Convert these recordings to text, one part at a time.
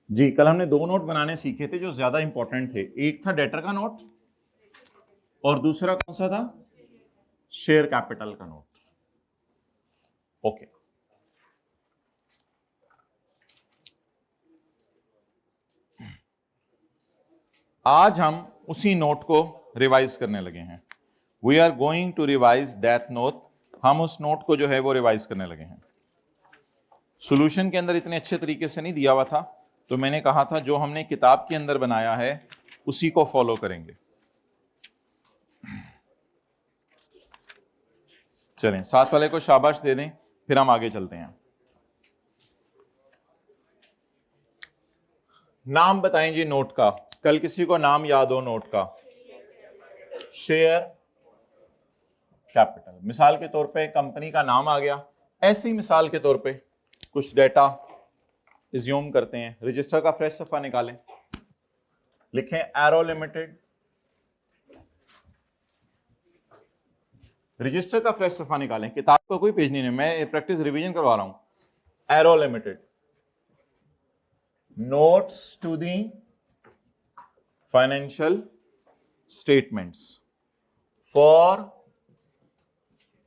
जी, कल हमने दो नोट बनाने सीखे थे जो ज्यादा इंपॉर्टेंट थे। एक था डेटर का नोट और दूसरा कौन सा था? शेयर कैपिटल का नोट। ओके, आज हम उसी नोट को रिवाइज करने लगे हैं। We are going to revise that note. हम उस नोट को जो है वो रिवाइज करने लगे हैं। सॉल्यूशन के अंदर इतने अच्छे तरीके से नहीं दिया हुआ था, तो मैंने कहा था जो हमने किताब के अंदर बनाया है उसी को फॉलो करेंगे। चलें, साथ वाले को शाबाश दे दें, फिर हम आगे चलते हैं। नाम बताएं जी नोट का। कल किसी को नाम याद हो नोट का? Share capital. मिसाल के तौर पे कंपनी का नाम आ गया। ऐसी मिसाल के तौर पे कुछ डेटा एज्यूम करते हैं। रजिस्टर का फ्रेश सफा निकालें, लिखें एरो लिमिटेड। रजिस्टर का फ्रेश सफा निकालें, किताब का कोई पेज नहीं है, मैं प्रैक्टिस रिवीजन करवा रहा हूं। Arrow Limited notes to the financial statements for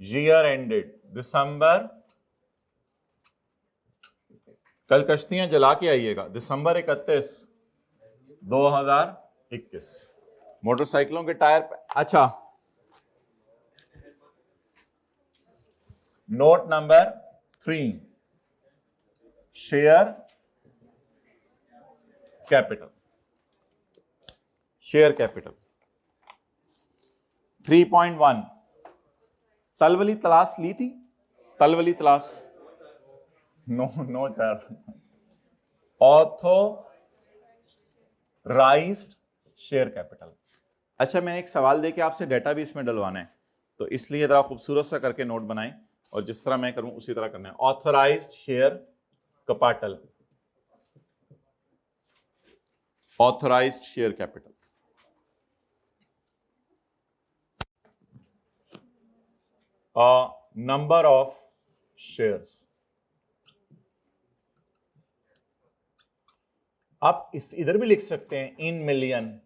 year ended December. कल कश्तियां जला के आइएगा। दिसंबर 31, 2021। मोटरसाइकिलों के टायर पे। अच्छा, note number 3, share capital. Share capital 3.1। तलवली तलाश ली थी? तलवली तलाश no no sir. Authorised share capital. अच्छा, मैं एक सवाल दे के आपसे डेटा भी इसमें डलवाना है, तो इसलिए जरा खूबसूरत सा करके नोट बनाएं और जिस तरह मैं करूं उसी तरह करना है। Authorised share capital, authorised share capital. Number of shares. आप इस इधर भी लिख सकते हैं इन मिलियन,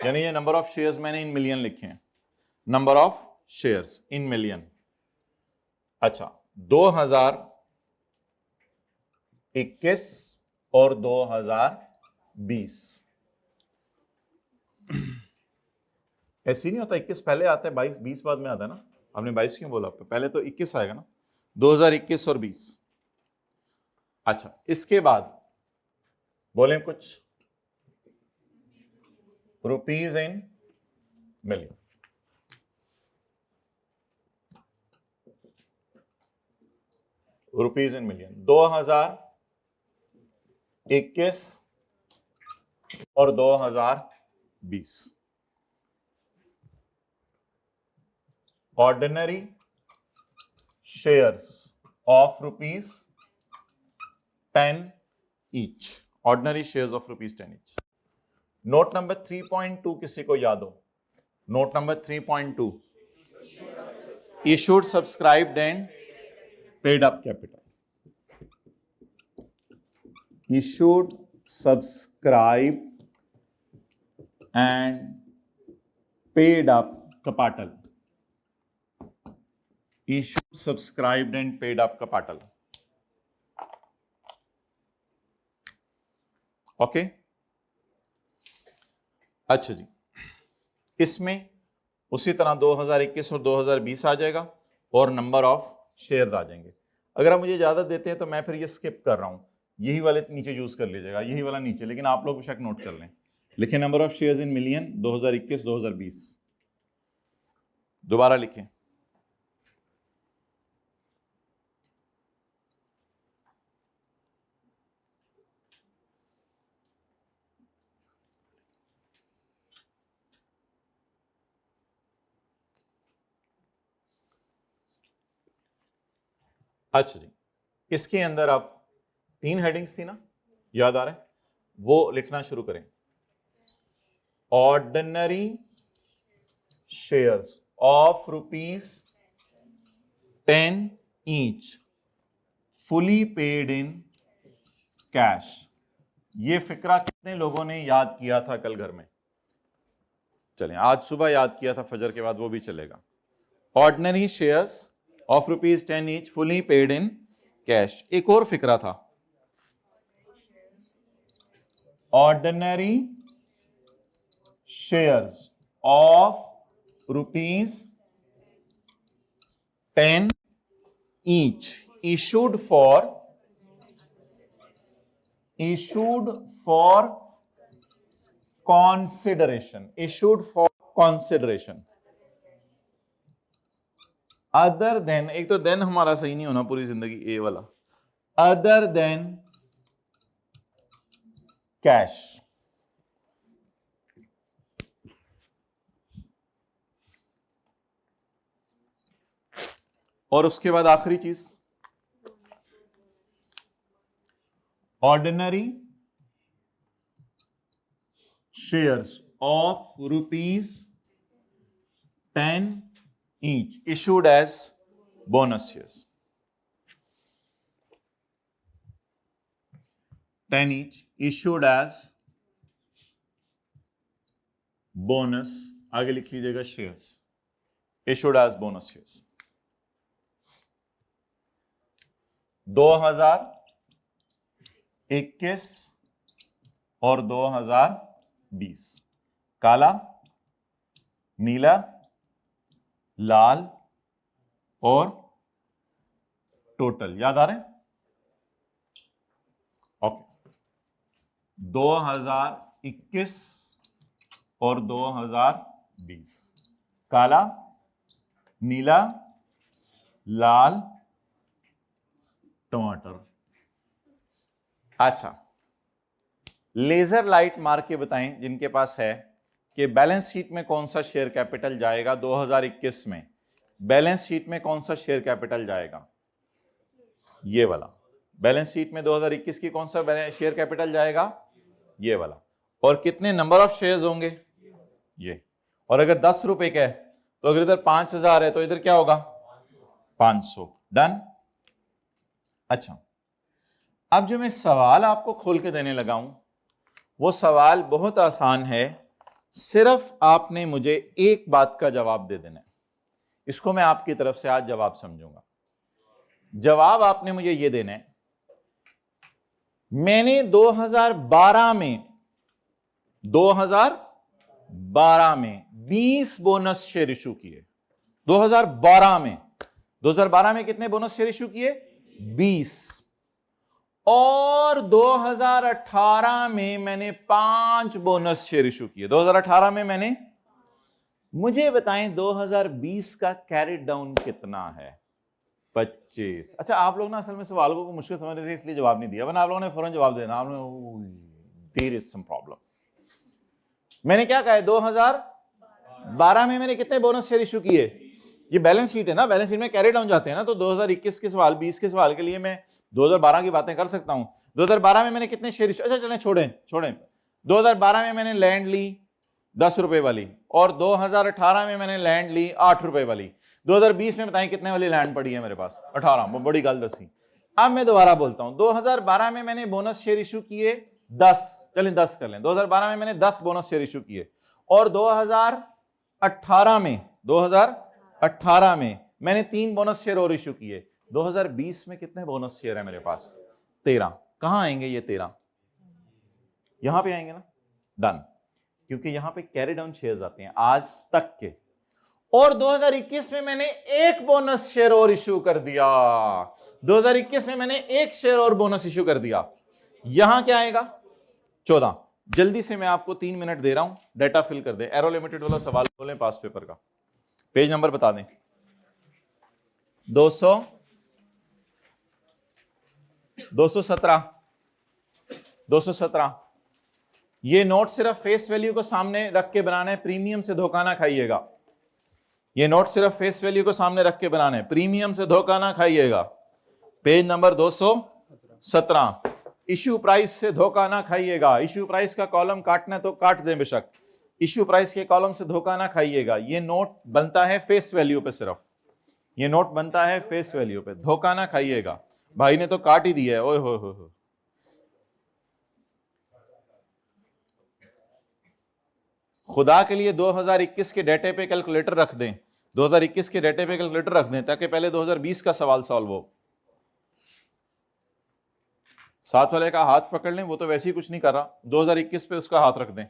यानी ये नंबर ऑफ शेयर्स मैंने इन मिलियन लिखे हैं। Number of shares in million. अच्छा, 2021 और 2020। ऐसे नहीं होता, 21 पहले आता है, 20 बाद में आता है ना। आपने 22 क्यों बोला? पहले तो 21 आएगा ना। 2021 और 20। अच्छा, इसके बाद बोले कुछ rupees in million. Rupees in million 2021 और 2020। Ordinary shares of rupees 10 each. Ordinary shares of rupees 10 each. Note number 3.2 किसी को याद हो? Note number 3.2, issued, subscribed and paid up capital. issued, subscribed and paid up capital. Issued, subscribed and paid up capital. Okay, अच्छा जी, इसमें उसी तरह 2021 और 2020 आ जाएगा और नंबर ऑफ शेयर्स आ जाएंगे। अगर आप मुझे इजाजत देते हैं तो मैं फिर ये स्किप कर रहा हूं, यही वाले नीचे यूज कर लीजिएगा, यही वाला नीचे, लेकिन आप लोग बेशक नोट कर लें। लिखें number of shares in million 2021 2020। दोबारा लिखें। अच्छा जी, इसके अंदर आप 3 हेडिंग्स थी ना, याद आ रहा है? वो लिखना शुरू करें। Ordinary shares of rupees 10 each, fully paid in cash. ये फिक्रा कितने लोगों ने याद किया था कल घर में? चलें, आज सुबह याद किया था फजर के बाद, वो भी चलेगा। Ordinary shares of ₹10 each fully paid in cash. एक और फिक्रा था, ordinary shares of ₹10 each issued for consideration, other than, एक तो देन हमारा सही नहीं होना पूरी जिंदगी, ए वाला, other than cash। और उसके बाद आखिरी चीज, ordinary shares of ₹10 each issued as bonus shares, 10 each issued as bonus, आगे लिख लीजिएगा shares, issued as bonus shares। 2021 और 2020, काला, नीला, लाल और टोटल, याद आ रहे हैं? ओके, 2021 और 2020, काला, नीला, लाल, टमाटर। अच्छा, लेजर लाइट मार के बताएं जिनके पास है कि बैलेंस शीट में कौन सा शेयर कैपिटल जाएगा 2021 में। बैलेंस शीट में कौन सा शेयर कैपिटल जाएगा? ये वाला। बैलेंस शीट में 2021 की कौन सा शेयर कैपिटल जाएगा? ये वाला। और कितने नंबर ऑफ शेयर्स होंगे? ये। और अगर 10 रुपए का है तो अगर इधर 5000 है तो इधर क्या होगा? 500। डन। अच्छा, अब जो मैं सवाल आपको खोल के देने लगा हूं वो सवाल बहुत आसान है, सिर्फ आपने मुझे एक बात का जवाब दे देना है। इसको मैं आपकी तरफ से आज जवाब समझूंगा। जवाब आपने मुझे ये देना है, मैंने 2012 में 20 बोनस शेयर इशू किए। 2012 में कितने बोनस शेयर इशू किए? 20। और 2018 में मैंने 5 बोनस शेयर इशू किए। 2018 में मैंने, मुझे बताएं 2020 का कैरिड डाउन कितना है? 25। अच्छा, आप लोग ना असल में सवालों को मुश्किल समझ रहे थे इसलिए जवाब नहीं दिया, वरना आप लोगों ने फौरन जवाब देना। आपने देयर इज सम प्रॉब्लम। मैंने क्या कहा है? 2012 में मैंने कितने बोनस शेयर इशू किए? ये बैलेंस शीट है ना, बैलेंस शीट में कैरी डाउन जाते हैं ना, तो 2021 के सवाल, 20 के सवाल के लिए मैं 2012 की बातें कर सकता हूं। 2012 में मैंने कितने शेयर इशू, अच्छा चलें छोड़ें। 2012 में मैंने लैंड ली 10 रुपए वाली, और 2018 में मैंने लैंड ली 8 रुपए वाली। 2020 में बताएं कितने वाली लैंड पड़ी है मेरे पास? 18। बड़ी गल दसी। अब मैं दोबारा बोलता हूं, 2012 में मैंने बोनस शेयर इशू किए 10, चलें 10 कर लें। 2012 में मैंने 10 बोनस शेयर इशू किए, और 2018 में मैंने 3 बोनस शेयर और इशू किए। 2020 में कितने बोनस शेयर है मेरे पास? 13। कहां आएंगे ये 13? यहां पे आएंगे ना। डन। क्योंकि यहां पे कैरी डाउन शेयर्स आते हैं आज तक के। और 2021 में मैंने एक बोनस शेयर और इशू कर दिया। 2021 में मैंने एक शेयर और बोनस इशू कर दिया। यहां क्या आएगा? 14। जल्दी से मैं आपको 3 मिनट दे रहा हूं, डाटा फिल कर दें। एरो लिमिटेड वाला सवाल खोलें पास पेपर का, पेज नंबर बता दें। 217। ये नोट सिर्फ फेस वैल्यू को सामने रख के बनाना है, प्रीमियम से धोखा ना खाइएगा। ये नोट सिर्फ फेस वैल्यू को सामने रख के बनाना है, प्रीमियम से धोखा ना खाइएगा। Page number 217। इश्यू प्राइस से धोखा ना खाइएगा। इश्यू प्राइस का कॉलम काटना तो काट दें बेशक, इश्यू प्राइस के कॉलम से धोखा ना खाइएगा। ये नोट बनता है फेस वैल्यू पे, सिर्फ ये नोट बनता है फेस वैल्यू पे, धोखा ना खाइएगा। भाई ने तो काट ही दिया है। ओए हो। खुदा के लिए 2021 के डेटे पे कैलकुलेटर रख दें, 2021 के डेटे पे कैलकुलेटर रख दें ताकि पहले 2020 का सवाल सॉल्व हो। साथ वाले का हाथ पकड़ लें, वो तो वैसे ही कुछ नहीं कर रहा, 2021 पे उसका हाथ रख दें।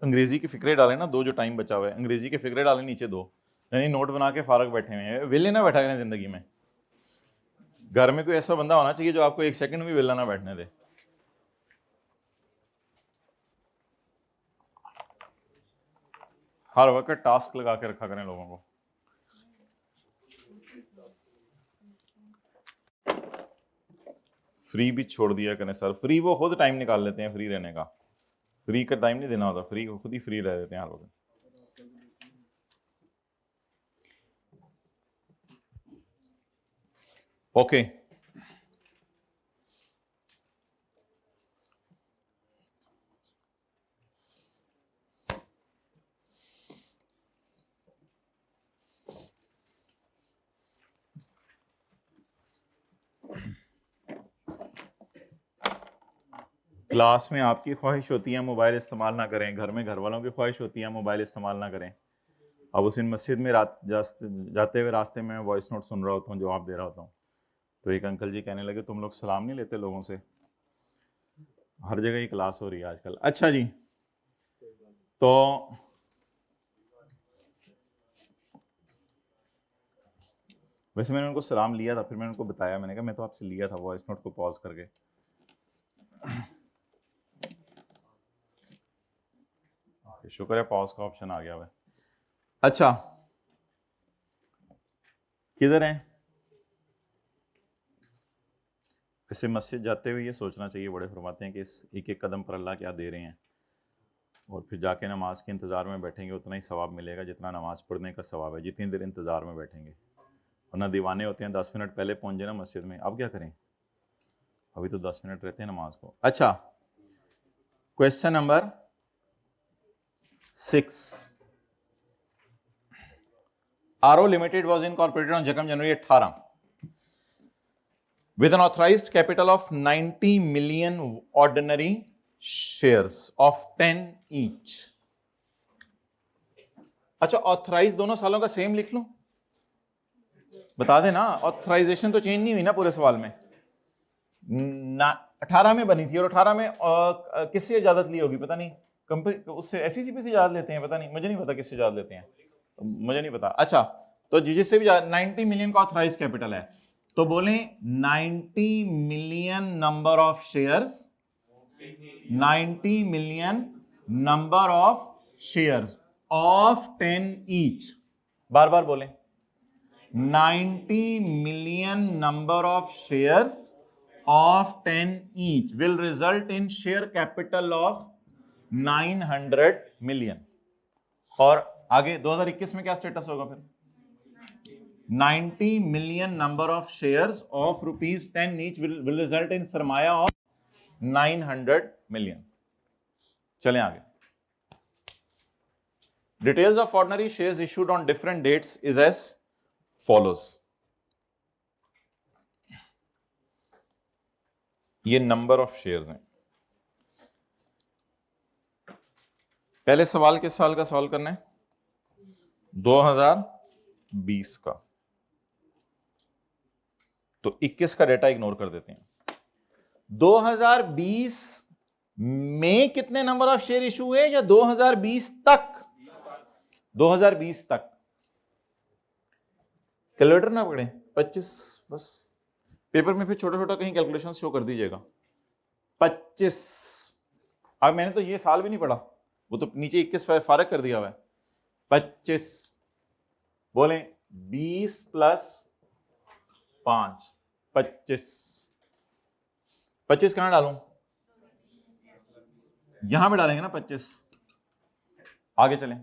अंग्रेजी के फिक्रे डालें ना, दो जो टाइम बचा हुआ है, अंग्रेजी के फिक्रे डालें नीचे दो, यानी नोट बना के फारग बैठे हुए हैं, वेले ना बैठा करें जिंदगी में। घर में कोई ऐसा बंदा होना चाहिए जो आपको एक सेकंड भी वेला ना बैठने दे। हर वक्त टास्क लगा के रखा करें लोगों को। फ्री भी छोड़ दिया करें सर, फ्री वो खुद टाइम निकाल लेते हैं फ्री रहने का, फ्री का टाइम नहीं देना होता, फ्री को खुद ही फ्री रह देते हैं हर वक्त। ओके क्लास में आपकी ख्वाहिश होती है मोबाइल इस्तेमाल ना करें, घर में घर वालों की ख्वाहिश होती है मोबाइल इस्तेमाल ना करें। अब उस दिन मस्जिद में जाते हुए रास्ते में वॉइस नोट सुन रहा होता हूँ, जवाब दे रहा होता हूँ, तो एक अंकल जी कहने लगे तुम लोग सलाम नहीं लेते लोगों से। हर जगह ही क्लास हो रही है आजकल। अच्छा जी, तो वैसे मैंने उनको सलाम लिया था, फिर मैंने उनको बताया, मैंने कहा मैं तो आपसे लिया था वॉइस नोट को पॉज करके। शुक्र है पॉज का ऑप्शन आ गया हुआ है। अच्छा किधर हैं? वैसे मस्जिद जाते हुए ये सोचना चाहिए, बड़े फरमाते हैं कि इस एक एक कदम पर अल्लाह क्या दे रहे हैं। और फिर जाके नमाज के इंतज़ार में बैठेंगे, उतना ही सवाब मिलेगा जितना नमाज पढ़ने का सवाब है, जितनी देर इंतज़ार में बैठेंगे। वरना दीवाने होते हैं 10 मिनट पहले पहुंच जाए ना मस्जिद में, अब क्या करें, अभी तो 10 मिनट रहते हैं नमाज को। अच्छा, question number 6, RO limited was incorporated on January 18 with an authorized capital of 90 million ordinary shares of 10 each। अच्छा, ऑथराइज दोनों सालों का सेम लिख लूं, बता देना, ऑथराइजेशन तो चेंज नहीं हुई ना पूरे सवाल में। 18 में बनी थी और 18 में किससे इजाजत ली होगी पता नहीं, उससे एसईसीपी से इजाजत लेते हैं, पता नहीं, मुझे नहीं पता किससे इजाजत लेते हैं, मुझे नहीं पता। अच्छा, तो जिससे भी 90 मिलियन का ऑथराइज कैपिटल है, तो बोलें 90 million number of shares, 90 million number of shares of 10 each, बार बार बोलें 90 million number of shares of 10 each will result in share capital of 900 million. और आगे 2021 में क्या स्टेटस होगा फिर, 90 million number of shares of ₹10 each will result in सरमाया ऑफ 900 मिलियन। चलें आगे। Details of ordinary shares issued on different dates is as follows। ये नंबर ऑफ शेयर्स हैं। पहले सवाल किस साल का सॉल्व करना है, 2020 का, तो 21 का डेटा इग्नोर कर देते हैं। 2020 में कितने नंबर ऑफ शेयर इशू हुए, या 2020 तक, 2020 तक। कैलकुलेटर ना पकड़े, 25 बस, पेपर में फिर छोटा छोटा कहीं कैलकुलेशन शो कर दीजिएगा। 25, अब मैंने तो ये साल भी नहीं पढ़ा, वो तो नीचे 21 फारक कर दिया हुआ है। 25 बोले 20 प्लस 5, 25। 25 कहां डालूं, यहां पे डालेंगे ना 25। आगे चलें।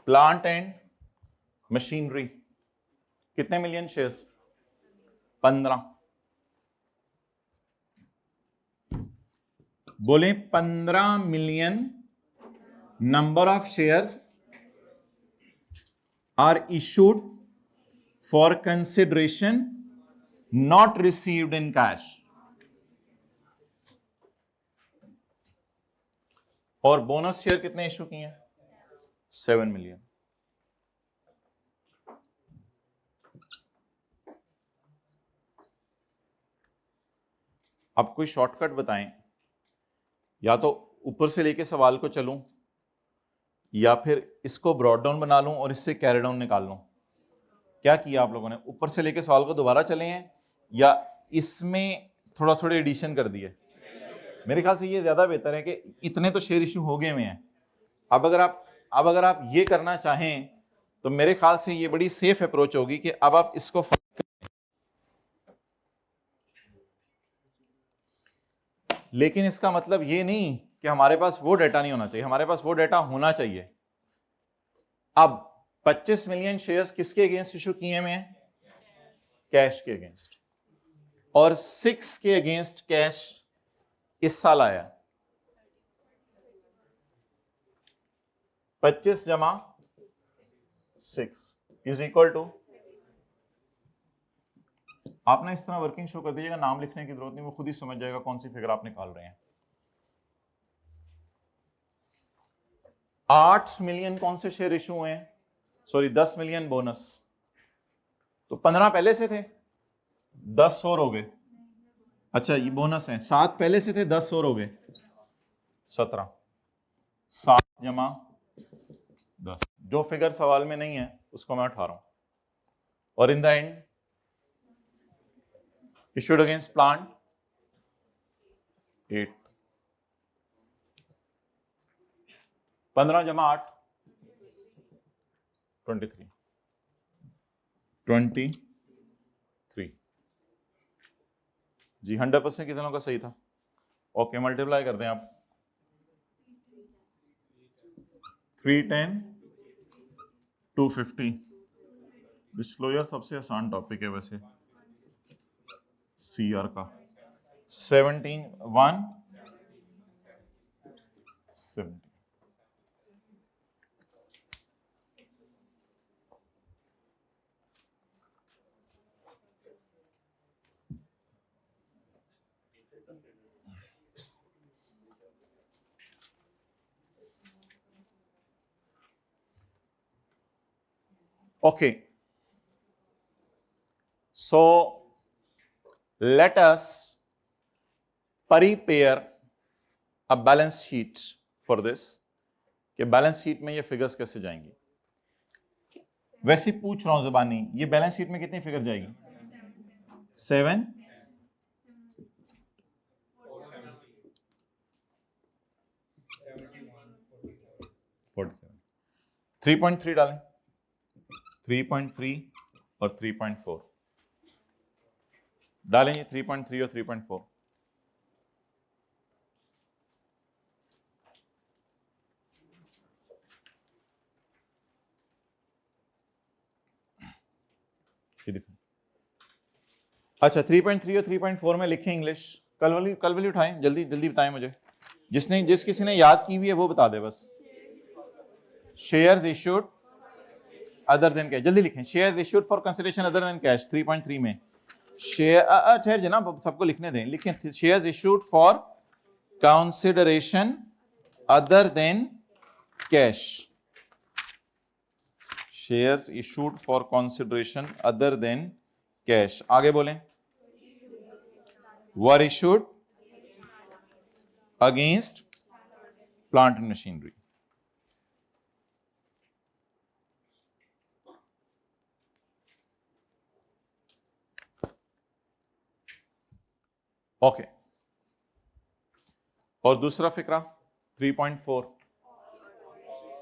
प्लांट एंड मशीनरी कितने मिलियन शेयर्स, 15। बोले 15 million number of shares are issued for consideration not received in cash. और बोनस शेयर कितने इशू किए हैं, 7 मिलियन। अब कोई शॉर्टकट बताएं, या तो ऊपर से लेके सवाल को चलूं, या फिर इसको ब्रॉड डाउन बना लूं और इससे कैरी डाउन निकाल लूं। क्या किया आप लोगों ने, ऊपर से लेके सवाल को दोबारा चले हैं, या इसमें थोड़ा थोड़े एडिशन कर दिए। मेरे ख्याल से ये ज्यादा बेहतर है कि इतने तो शेयर इशू हो गए हुए हैं। अब अगर आप ये करना चाहें तो मेरे ख्याल से ये बड़ी सेफ अप्रोच होगी कि अब आप इसको, लेकिन इसका मतलब ये नहीं कि हमारे पास वो डेटा नहीं होना चाहिए, हमारे पास वो डेटा होना चाहिए। अब 25 मिलियन शेयर्स किसके अगेंस्ट इशू किए हुए हैं, कैश के अगेंस्ट, और 6 के अगेंस्ट कैश इस साल आया। 25 जमा 6 इज इक्वल टू, आप ना इस तरह वर्किंग शो कर दीजिएगा, नाम लिखने की जरूरत नहीं, वो खुद ही समझ जाएगा कौन सी फिगर आप निकाल रहे हैं। 8 मिलियन कौन से शेयर इशू हुए हैं, सॉरी 10 मिलियन बोनस, तो 15 पहले से थे, 10 और हो गए। अच्छा ये बोनस है, 7 पहले से थे, 10 और हो गए 17। 7 जमा 10, जो फिगर सवाल में नहीं है उसको मैं उठा रहा हूं। और in the end issued against plant 8, 15 जमा 8 23, 23 जी 100% कितनों का सही था। ओके, मल्टीप्लाई कर दें आप, 310 250। डिस्क्लोजर सबसे आसान टॉपिक है वैसे सीआर का। 17 1 70। Okay, so let us prepare a balance sheet for this, कि बैलेंस शीट में ये फिगर्स कैसे जाएंगी। वैसे पूछ रहा हूं ज़बानी, ये बैलेंस शीट में कितनी फिगर जाएगी? 7 47। 3.3 डालें, 3.3 और 3.4 डालेंगे, 3.3 और 3.4। अच्छा, 3.3 और 3.4 में लिखें इंग्लिश। कल वाली उठाएं, जल्दी जल्दी बताएं मुझे। जिस किसी ने याद की हुई है वो बता दे बस। Shares issued other than cash, जल्दी लिखें। Shares issued for consideration other than cash, 3.3 में शेयर, ठहर जनाब सबको लिखने दें, लिखें। Shares issued for consideration other than cash, shares issued for consideration other than cash. आगे बोलें, वर issued against plant and machinery. Okay, और दूसरा फिक्रा 3.4,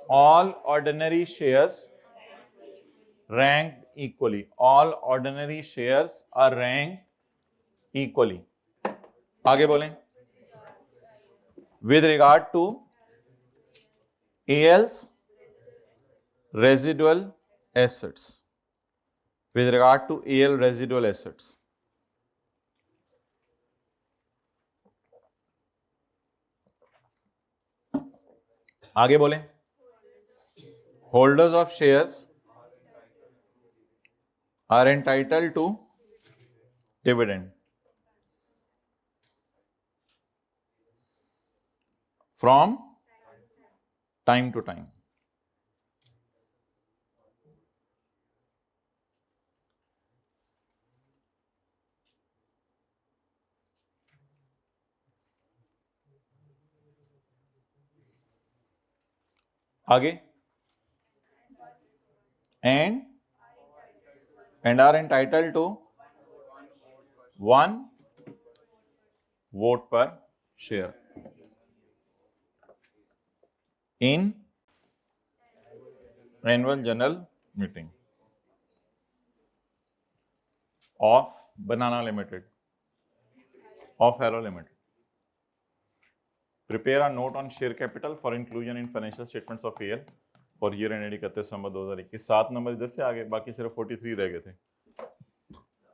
all ordinary shares ranked equally, all ordinary shares are ranked equally। आगे बोलें, with regard to AL's residual assets, with regard to AL residual assets। आगे बोलें, holders of shares are entitled to dividend from time to time। आगे, and are entitled to 1 vote per share in annual general meeting of Banana Limited, of Arrow Limited। Prepare a note on share capital for inclusion in financial statements of AL for year ended 31 December 2021। 7 number इधर से आगे, बाकी सिर्फ 43 रह गए थे,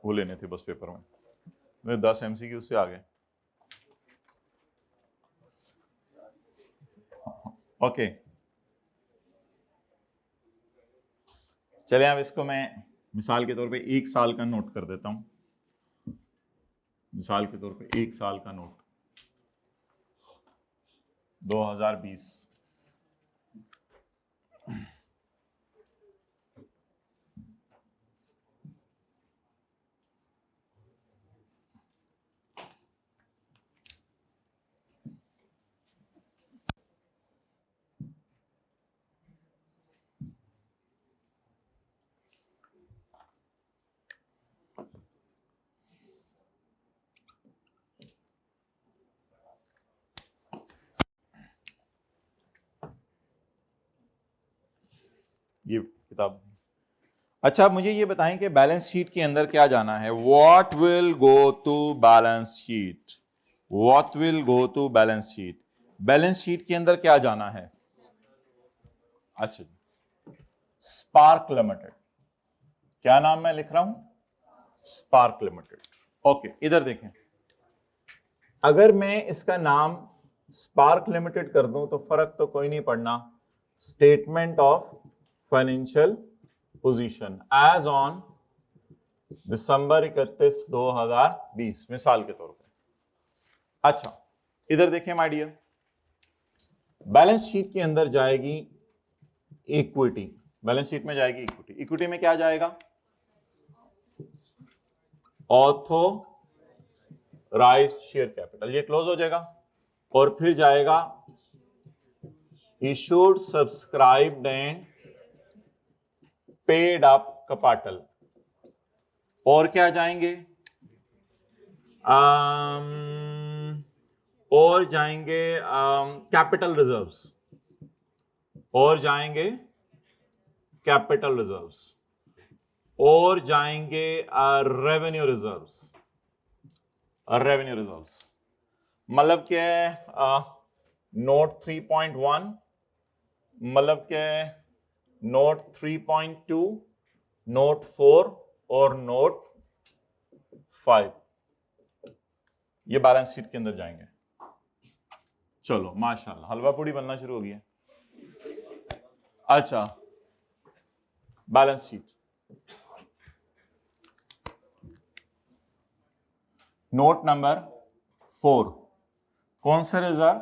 वो लेने थे बस पेपर में। 10 MCQ से आगे। ओके, चलिए अब इसको मैं मिसाल के तौर पे 1 साल का नोट कर देता हूं। मिसाल के तौर पे 1 साल का नोट 2020। ये किताब। अच्छा, मुझे ये बताएं कि बैलेंस शीट के अंदर क्या जाना है। What will go to balance sheet, what will go to balance sheet. Balance sheet के अंदर क्या जाना है? अच्छा, स्पार्क लिमिटेड। क्या नाम मैं लिख रहा हूं? Spark limited. ओके, इधर देखें, अगर मैं इसका नाम स्पार्क लिमिटेड कर दूं तो फर्क तो कोई नहीं पड़ना। Statement of financial position as on December 31, 2020, मिसाल के तौर पे। अच्छा, इधर देखें माय डियर, बैलेंस शीट के अंदर जाएगी इक्विटी। बैलेंस शीट में जाएगी इक्विटी। इक्विटी में क्या जाएगा? ऑथोराइज्ड शेयर कैपिटल, ये क्लोज हो जाएगा। और फिर जाएगा issued, subscribed and paid up capital. और क्या जाएंगे? और जाएंगे कैपिटल रिजर्व्स, और जाएंगे कैपिटल रिजर्व्स, और जाएंगे रेवेन्यू रिजर्व्स। रेवेन्यू रिजर्व्स मतलब क्या है? नोट 3.1, मतलब क्या है? नोट 3.2, नोट 4 और नोट 5, ये बैलेंस शीट के अंदर जाएंगे। चलो माशाल्लाह, हलवा पूड़ी बनना शुरू हो गया। अच्छा, बैलेंस शीट, नोट नंबर 4, कौन से reserve?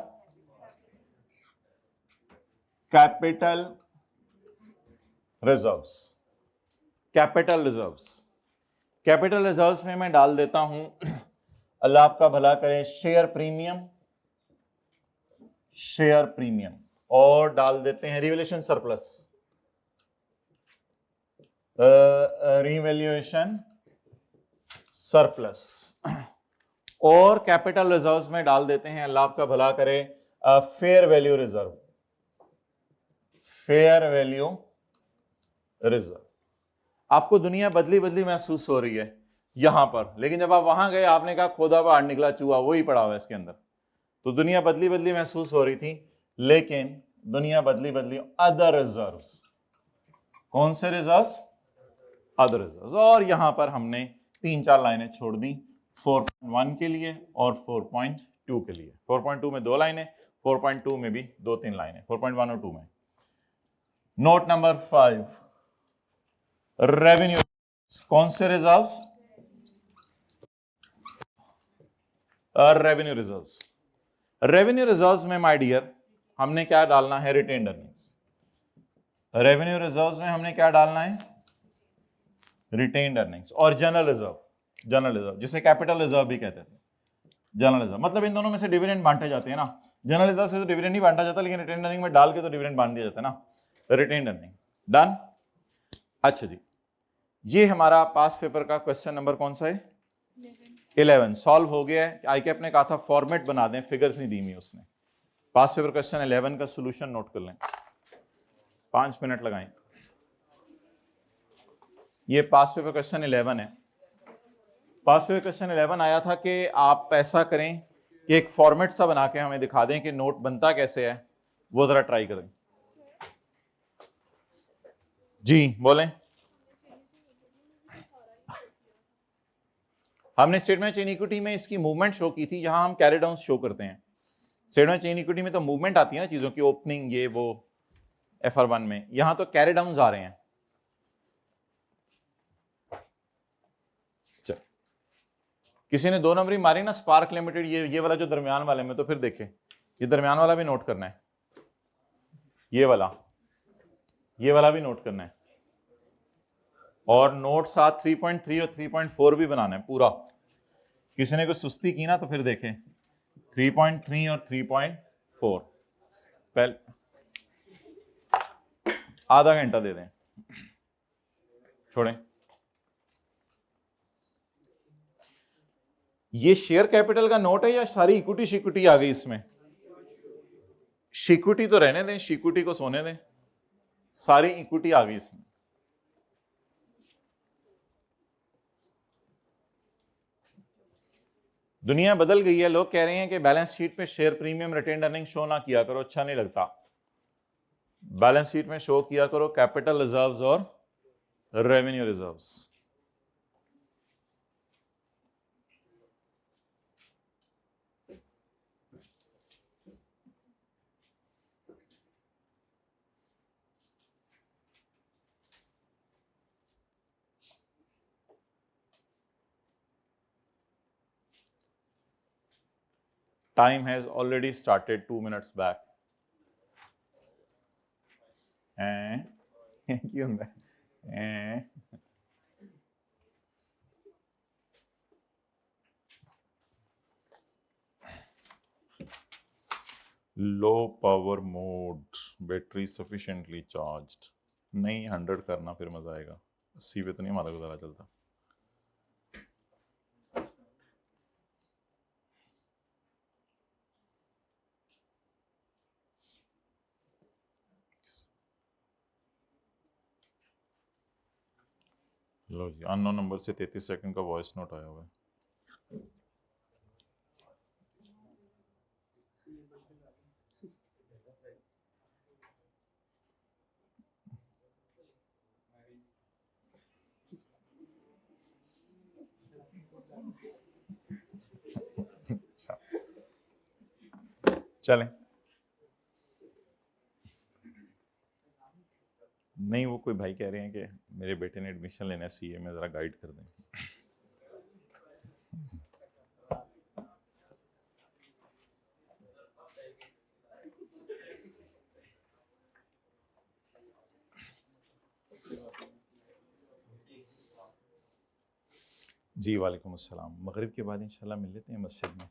Capital reserves. Capital reserves, capital reserves में मैं डाल देता हूं, अल्लाह आपका भला करे, शेयर प्रीमियम, शेयर प्रीमियम, और डाल देते हैं रिवैल्यूएशन सरप्लस, रिवैल्यूएशन सरप्लस। और कैपिटल रिजर्व्स में डाल देते हैं, अल्लाह आपका भला करे, fair value reserve, fair value reserve. आपको दुनिया बदली बदली महसूस हो रही है यहां पर, लेकिन जब आप वहां गए आपने कहा खोदा बाहर निकला चूहा, वही पड़ा हुआ है इसके अंदर। तो दुनिया बदली बदली महसूस हो रही थी, लेकिन दुनिया बदली बदली। अदर रिजर्व्स, कौन से रिजर्व्स? Other reserves. और यहां पर हमने 3-4 लाइनें छोड़ दी 4.1 के लिए और 4.2 के लिए। 4.2 में 2 लाइनें, 4.2 में भी 2-3 लाइनें, 4.1 और 2 में। नोट नंबर 5, रेवेन्यू, कौन से reserves? Revenue reserves. Revenue reserves में माय डियर हमने क्या डालना है? Retained earnings. रेवेन्यू रिजर्व्स में हमने क्या डालना है? Retained earnings. और जनरल रिजर्व, जनरल रिजर्व जिसे कैपिटल रिजर्व भी कहते थे, जनरल रिजर्व मतलब इन दोनों में से डिविडेंड बांटे जाते हैं ना। जनरल रिजर्व से तो डिविडेंड नहीं बांटा जाता, लेकिन रिटेन्ड अर्निंग में डाल के तो डिविडेंड बांट दिया जाता है ना। Retained earning done. अच्छा जी, ये हमारा पास पेपर का क्वेश्चन नंबर कौन सा है? 11 सॉल्व हो गया है। आईकेप ने कहा था फॉर्मेट बना दें, फिगर्स नहीं दी हुई उसने। पास पेपर क्वेश्चन 11 का सॉल्यूशन नोट कर लें, 5 मिनट लगाएं। ये पास पेपर क्वेश्चन 11 है। पास पेपर क्वेश्चन 11 आया था कि आप ऐसा करें कि एक फॉर्मेट सा बना के हमें दिखा दें कि नोट बनता कैसे है, वो जरा ट्राई करें। जी बोलें। हमने स्टेटमेंट चेन इक्विटी में इसकी मूवमेंट शो की थी, जहां हम कैरी डाउन शो करते हैं। स्टेटमेंट चेन इक्विटी में तो मूवमेंट आती है ना चीजों की, ओपनिंग ये वो FR1 में, यहां तो कैरी डाउन आ रहे हैं। चल, किसी ने 2 नंबरी मारी ना स्पार्क लिमिटेड, ये वाला जो दरमियान वाले में, तो फिर देखे ये दरमियान वाला भी नोट करना है, ये वाला भी नोट करना है, और नोट साथ 3.3 और 3.4 भी बनाना है पूरा। किसी ने कुछ सुस्ती की ना तो फिर देखें 3.3 और 3.4 पहले आधा घंटा दे दें, छोड़ें। ये शेयर कैपिटल का नोट है या सारी इक्विटी शिक्विटी आ गई इसमें? शिक्विटी तो रहने दें, शिक्विटी को सोने दें, सारी इक्विटी आ गई इसमें। दुनिया बदल गई है, लोग कह रहे हैं कि बैलेंस शीट पे share premium retained earning show ना किया करो, अच्छा नहीं लगता। बैलेंस शीट में शो किया करो कैपिटल रिजर्व्स और revenue reserves. Time has already started 2 minutes back. ਕੀ ਹੁੰਦਾ low power mode, battery sufficiently charged. नहीं 100 करना फिर मजा आएगा, 80 पे तो नहीं हमारा गुजारा चलता। लो जी, अननोन नंबर से 33 सेकंड का वॉइस नोट आया हुआ है। चलें, नहीं वो कोई भाई कह रहे हैं कि मेरे बेटे ने एडमिशन लेना है सीए में, जरा गाइड कर दें। जी वालेकुम अस्सलाम। मगरिब के बाद इंशाल्लाह मिल लेते हैं मस्जिद में।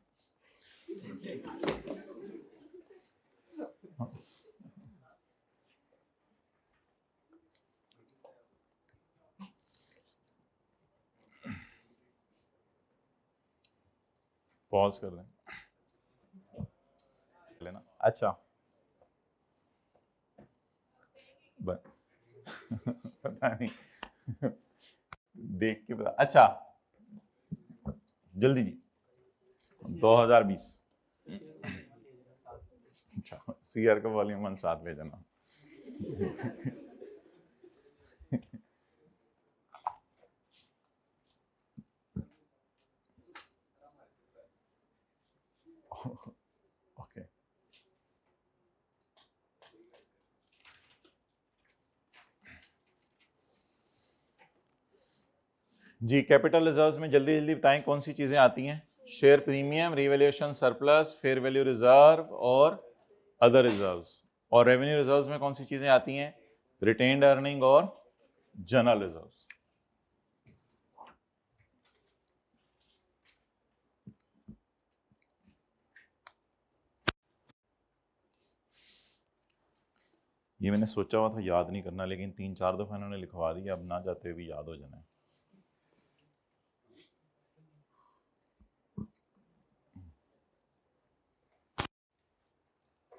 पॉज कर लें लेना। अच्छा पता नहीं देख के पता। अच्छा जल्दी जी 2020। अच्छा सीआर का वॉल्यूम 1 साथ ले जाना। ओके जी, कैपिटल रिजर्व्स में जल्दी जल्दी बताएं कौन सी चीजें आती हैं। Share premium, revaluation surplus, fair value reserve और अदर रिजर्व्स। और रेवेन्यू रिजर्व्स में कौन सी चीजें आती हैं? रिटेन्ड अर्निंग और जनरल रिजर्व्स। ये मैंने सोचा हुआ था याद नहीं करना, लेकिन 3-4 दफा इन्होंने लिखवा दिया, अब ना चाहते हुए भी याद हो जाना है।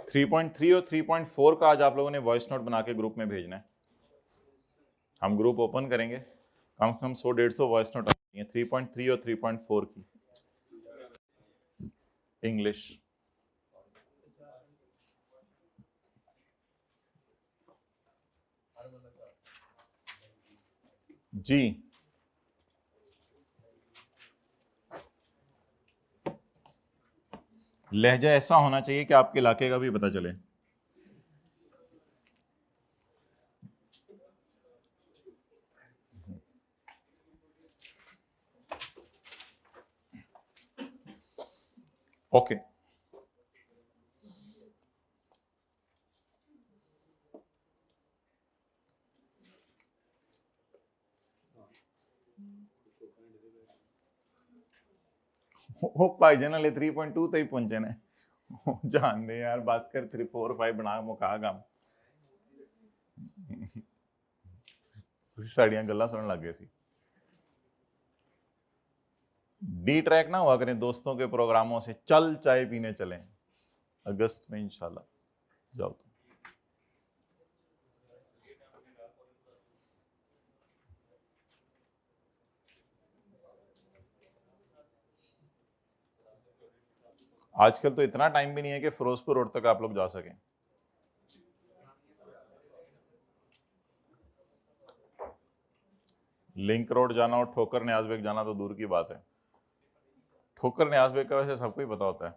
थ्री 3.3 और 3.4 का आज आप लोगों ने वॉइस नोट बना के ग्रुप में भेजना है। हम ग्रुप ओपन करेंगे, कम से कम 100-150 वॉइस नोट आती हैं 3.3 और 3.4 की इंग्लिश। जी लहजा ऐसा होना चाहिए कि आपके इलाके का भी पता चले। ओके वो भाईजान वाले 3.2 तक पहुंचे ने जान दे यार, बात कर 3 4 5 बना मुका काम साड़ियां गल्ला सुनने लग गए थे। डी ट्रैक ना हुआ करें दोस्तों के प्रोग्रामों से, चल चाय पीने चलें अगस्त में इंशाल्लाह। जाओ तो आजकल तो इतना टाइम भी नहीं है कि फिरोजपुर रोड तक आप लोग जा सकें। लिंक रोड जाना और ठोकर न्याज बेग जाना तो दूर की बात है। ठोकर न्याज बेग का वैसे सबको ही पता होता है,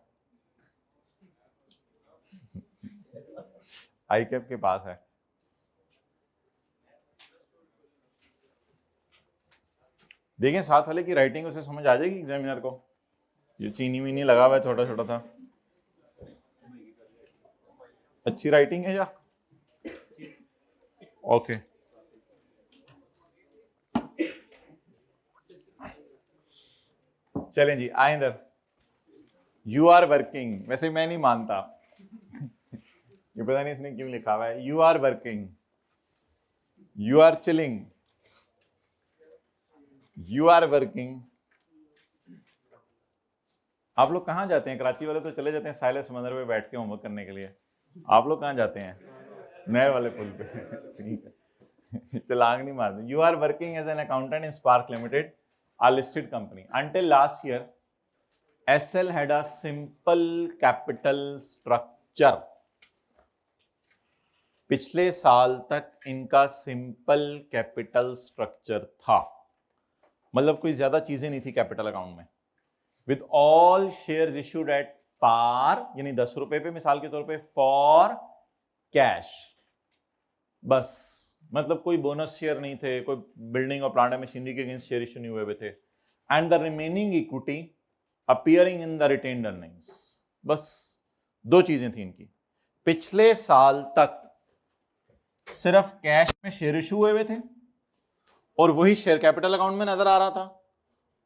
आई कैप के पास है। देखें साथ वाले की राइटिंग उसे समझ आ जाएगी एग्जामिनर को। ये चीनी वीनी लगा हुआ है, छोटा छोटा था। अच्छी राइटिंग है या ओके। चलें जी, आए इधर। यू आर वर्किंग, वैसे मैं नहीं मानता, ये पता नहीं इसने क्यों लिखा हुआ है। You are working, you are chilling, you are working. आप लोग कहाँ जाते हैं? कराची वाले तो चले जाते हैं साहिल समंदर पे बैठ के होमवर्क करने के लिए। आप लोग कहाँ जाते हैं? नए वाले पुल पे। ठीक है, चलांग नहीं मारते। You are working as an accountant in Spark limited, a listed company. Until last year, SL had a simple capital structure. पिछले साल तक इनका सिंपल कैपिटल स्ट्रक्चर था, मतलब कोई ज्यादा चीजें नहीं थी कैपिटल अकाउंट में। With all shares issued at par, यानी 10 रुपए पे मिसाल के तौर पे, फॉर कैश, बस। मतलब कोई बोनस शेयर नहीं थे, कोई बिल्डिंग और प्लांट मशीनरी के अगेंस्ट शेयर इश्यू नहीं हुए थे। And the remaining equity appearing in the retained earnings. बस दो चीजें थी इनकी। पिछले साल तक सिर्फ कैश में शेयर इश्यू हुए थे और वही शेयर कैपिटल अकाउंट में नजर आ रहा था,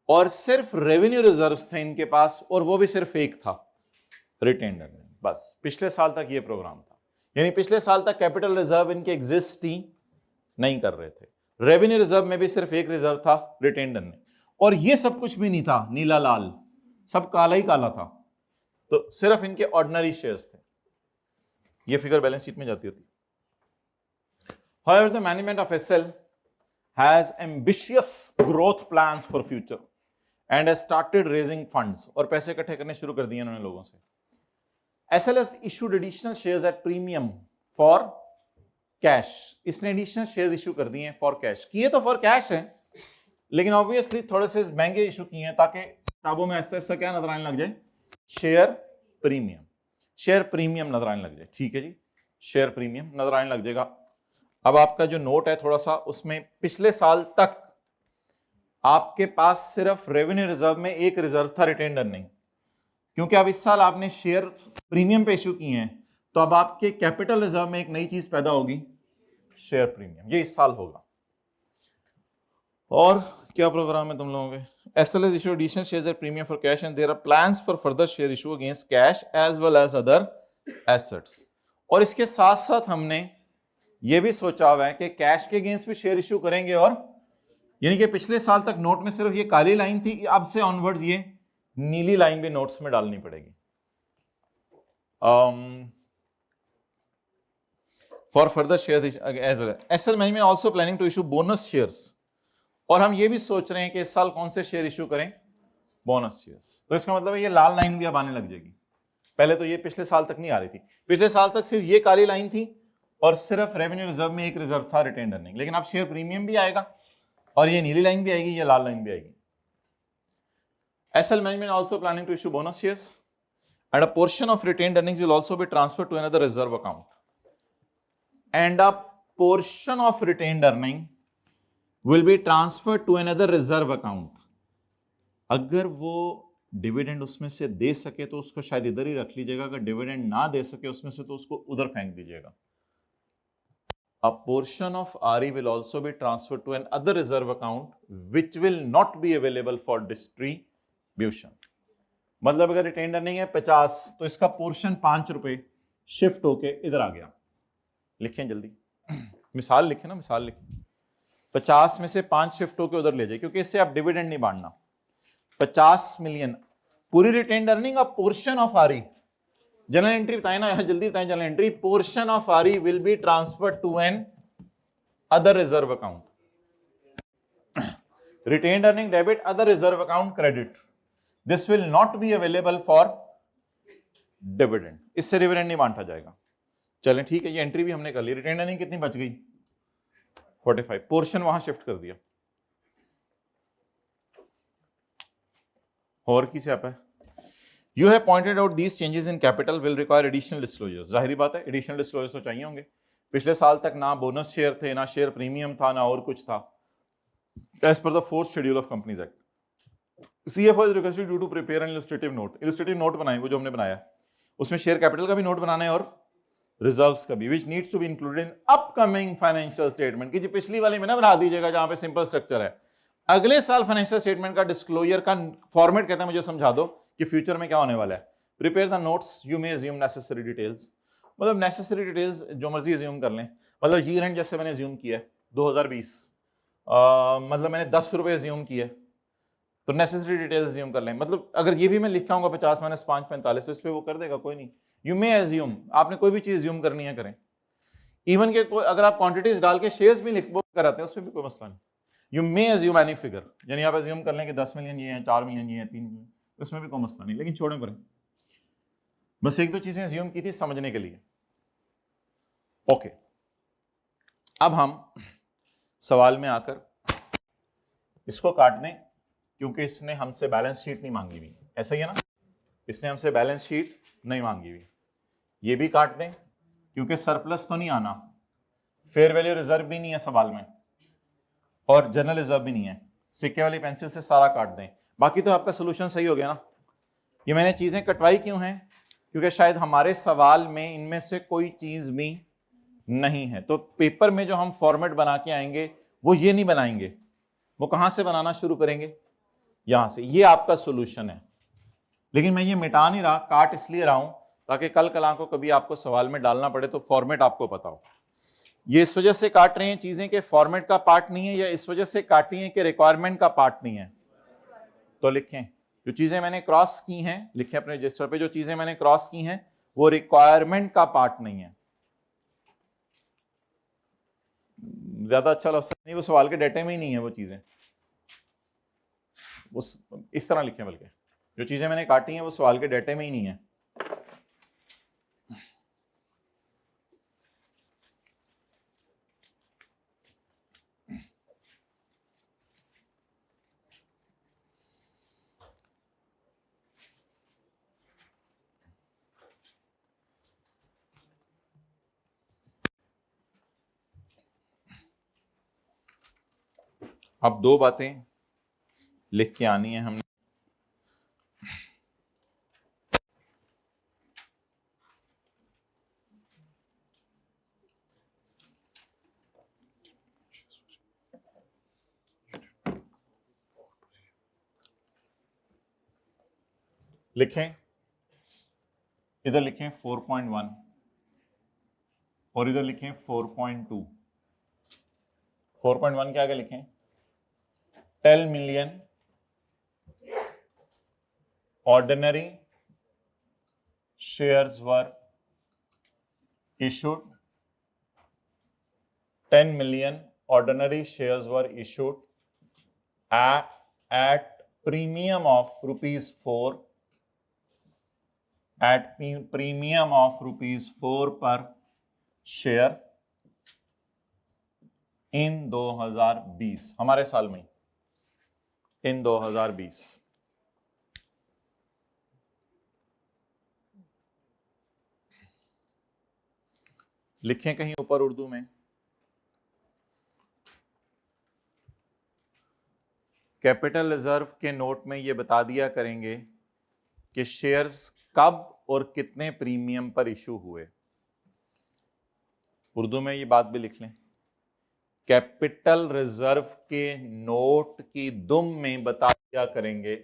और सिर्फ रेवेन्यू रिजर्व्स थे इनके पास, और वो भी सिर्फ एक था, रिटेन्ड अर्निंग। बस पिछले साल तक ये प्रोग्राम था। यानी पिछले साल तक कैपिटल रिजर्व इनके एग्जिस्ट ही नहीं कर रहे थे। रेवेन्यू रिजर्व में भी सिर्फ एक रिजर्व था, रिटेन्ड अर्निंग। और ये सब कुछ भी नहीं था नीला लाल, सब काला ही काला था। तो सिर्फ इनके ऑर्डिनरी शेयर्स थे। ये फिगर बैलेंस शीट में जाती होती। However, the management of SL has ambitious growth plans for future and has started raising funds, और पैसे इकट्ठे करने शुरू कर दिए उन्होंने लोगों से। SL has issued additional shares at premium for cash. इसने एडिशनल शेयर इशू कर दिए फॉर कैश। किए तो फॉर कैश है, लेकिन ऑब्वियसली थोड़े से महंगे इशू किए हैं ताकि किताबों में ऐसा ऐसा क्या नजर आने लग जाए, शेयर प्रीमियम। शेयर प्रीमियम नजर आने लग जाए। ठीक है जी, शेयर प्रीमियम नजर आने लग जाएगा। अब आपका जो नोट है थोड़ा सा, उसमें पिछले साल तक आपके पास सिर्फ रेवेन्यू रिजर्व में एक रिजर्व था, रिटेन्ड अर्निंग। क्योंकि अब इस साल आपने शेयर प्रीमियम पे इशू किए हैं, तो अब आपके कैपिटल रिजर्व में एक नई चीज पैदा होगी, शेयर प्रीमियम। ये इस साल होगा। और क्या प्रोग्राम है तुम लोगों के? SL has issued additional shares at premium for cash and there are plans for further share issue against cash as well as other assets. और इसके साथ साथ हमने ये भी सोचा हुआ है कि कैश के अगेंस्ट भी शेयर इशू करेंगे, और यानी कि पिछले साल तक नोट में सिर्फ ये काली लाइन थी, अब से ऑनवर्ड्स ये नीली लाइन भी नोट्स में डालनी पड़ेगी। For further share as well SL management also planning to issue bonus shares, और हम ये भी सोच रहे हैं कि इस साल कौन से शेयर इशू करें, बोनस शेयर्स। तो इसका मतलब है ये लाल लाइन भी अब आने लग जाएगी। पहले तो ये पिछले साल तक नहीं आ रही थी, पिछले साल तक सिर्फ ये काली लाइन थी और सिर्फ रेवेन्यू रिजर्व में एक रिजर्व था, रिटेन्ड अर्निंग। लेकिन अब शेयर प्रीमियम भी आएगा और ये नीली लाइन भी आएगी, ये लाल लाइन भी आएगी। SL management also planning to issue bonus shares and a portion of retained earnings will also be transferred to another reserve account, and a portion of retained earning will be transferred to another reserve account. अगर वो dividend उसमें से दे सके तो उसको शायद इधर ही रख लीजिएगा, अगर डिविडेंड ना दे सके उसमें से तो उसको उधर फेंक दीजिएगा। A portion of RE will also be transferred to another reserve account which will not be available for distribution. मतलब अगर रिटेन्ड अर्निंग है 50, तो इसका पोर्शन 5 रुपए शिफ्ट होके इधर आ गया। लिखें जल्दी, मिसाल लिखें ना, मिसाल लिखें। 50 में से 5 शिफ्ट होके उधर ले जाए, क्योंकि इससे आप डिविडेंड नहीं बांटना। 50 मिलियन पूरी रिटेन्ड अर्निंग, अब portion of RE, general entry बताए ना, जल्दी बताएं general entry. Portion of RE will be transferred to another reserve account. Retained earning debit, other reserve account credit. This will not be available for dividend, इससे dividend नहीं बांटा जाएगा। चलें ठीक है, ये एंट्री भी हमने कर ली। रिटेन अर्निंग कितनी बच गई? 45। पोर्शन वहां शिफ्ट कर दिया। और की से है, you have pointed out these changes in capital will require additional disclosures. जाहिर बात है एडिशनल डिस्क्लोजर्स तो चाहिए होंगे। पिछले साल तक ना बोनस शेयर थे, ना शेयर प्रीमियम था, ना और कुछ था। As per the fourth schedule of companies act, CFO is requested you to prepare an illustrative note। illustrative note बनाए, वो जो हमने बनाया, उसमें शेयर कैपिटल का भी नोट बनाना है और रिजर्व्स का भी, which needs to be included in upcoming financial statement। कि जी पिछली वाली में ना बना दीजिएगा जहां पे सिंपल स्ट्रक्चर है, अगले साल फाइनेंशियल स्टेटमेंट का डिस्क्लोजर का फॉर्मेट कहते हैं, मुझे समझा दो कि फ्यूचर में क्या होने वाला है। Prepare the notes, you may assume necessary details. मतलब नेसेसरी डिटेल्स जो मर्जी अज्यूम कर लें। मतलब ईयर एंड जैसे मैंने अज्यूम किया है 2020, मतलब मैंने 10 रुपए अज्यूम किया है, तो नेसेसरी डिटेल्स अज्यूम कर लें। मतलब अगर ये भी मैं लिखा हूँ 50 - 5 45, तो इस पे वो कर देगा, कोई नहीं। यू मे अज्यूम, आपने कोई भी चीज अज्यूम करनी है करें। इवन के अगर आप क्वांटिटीज डाल के शेयर्स भी लिख कराते हैं, उसमें भी कोई मसला नहीं। You may assume any figure, यानी आप अज्यूम कर लें कि 10 मिलियन ये है, 4 मिलियन ये है, 3 मिलियन, उसमें भी कोई मसला नहीं, लेकिन छोड़ें पड़े। बस एक दो चीजें अज्यूम की थी समझने के लिए। ओके, अब हम सवाल में आकर इसको काट दें, क्योंकि इसने हमसे बैलेंस शीट नहीं मांगी हुई। ऐसा ही है ना, इसने हमसे बैलेंस शीट नहीं मांगी हुई। ये भी काट दें, क्योंकि सरप्लस तो नहीं आना, फेयर वैल्यू रिजर्व भी नहीं है सवाल में, और जनरल रिजर्व भी नहीं है। सिक्के वाली पेंसिल से सारा काट दें, बाकी तो आपका सोल्यूशन सही हो गया ना। ये मैंने चीजें कटवाई क्यों हैं? क्योंकि शायद हमारे सवाल में इनमें से कोई चीज भी नहीं है। तो पेपर में जो हम फॉर्मेट बना के आएंगे वो ये नहीं बनाएंगे, वो कहां से बनाना शुरू करेंगे? यहां से। ये आपका सोल्यूशन है। लेकिन मैं ये मिटा नहीं रहा, काट इसलिए रहा हूं ताकि कल कला को कभी आपको सवाल में डालना पड़े तो फॉर्मेट आपको पता हो। ये इस वजह से काट रहे हैं चीजें के फॉर्मेट का पार्ट नहीं है, या इस वजह से काटी है कि रिक्वायरमेंट का पार्ट नहीं है? तो लिखें, जो चीजें मैंने क्रॉस की हैं, लिखें अपने रजिस्टर पे, जो चीजें मैंने क्रॉस की हैं वो रिक्वायरमेंट का पार्ट नहीं है। ज्यादा अच्छा लफ्ज नहीं, वो सवाल के डेटे में ही नहीं है वो चीजें। उस इस तरह लिखें, बल्कि जो चीजें मैंने काटी हैं वो सवाल के डेटे में ही नहीं है। अब दो बातें लिख के आनी है हमने। लिखें, इधर लिखें 4.1 और इधर लिखें 4.2। 4.1 के आगे लिखें 10 million ordinary shares were issued, 10 million ordinary shares were issued at premium of ₹4, at premium of ₹4 per share in 2020, हमारे साल में, इन 2020। लिखें कहीं ऊपर उर्दू में, कैपिटल रिजर्व के नोट में ये बता दिया करेंगे कि शेयर्स कब और कितने प्रीमियम पर इशू हुए। उर्दू में ये बात भी लिख लें, कैपिटल रिजर्व के नोट की दुम में बता दिया करेंगे,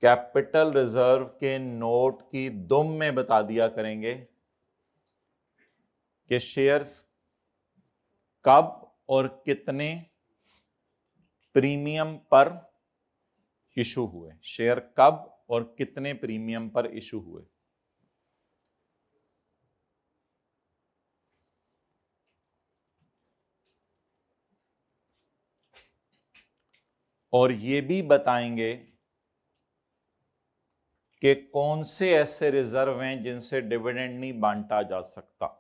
कैपिटल रिजर्व के नोट की दुम में बता दिया करेंगे कि शेयर्स कब और कितने प्रीमियम पर इशू हुए, शेयर कब और कितने प्रीमियम पर इशू हुए। और ये भी बताएंगे कि कौन से ऐसे रिजर्व हैं जिनसे डिविडेंड नहीं बांटा जा सकता,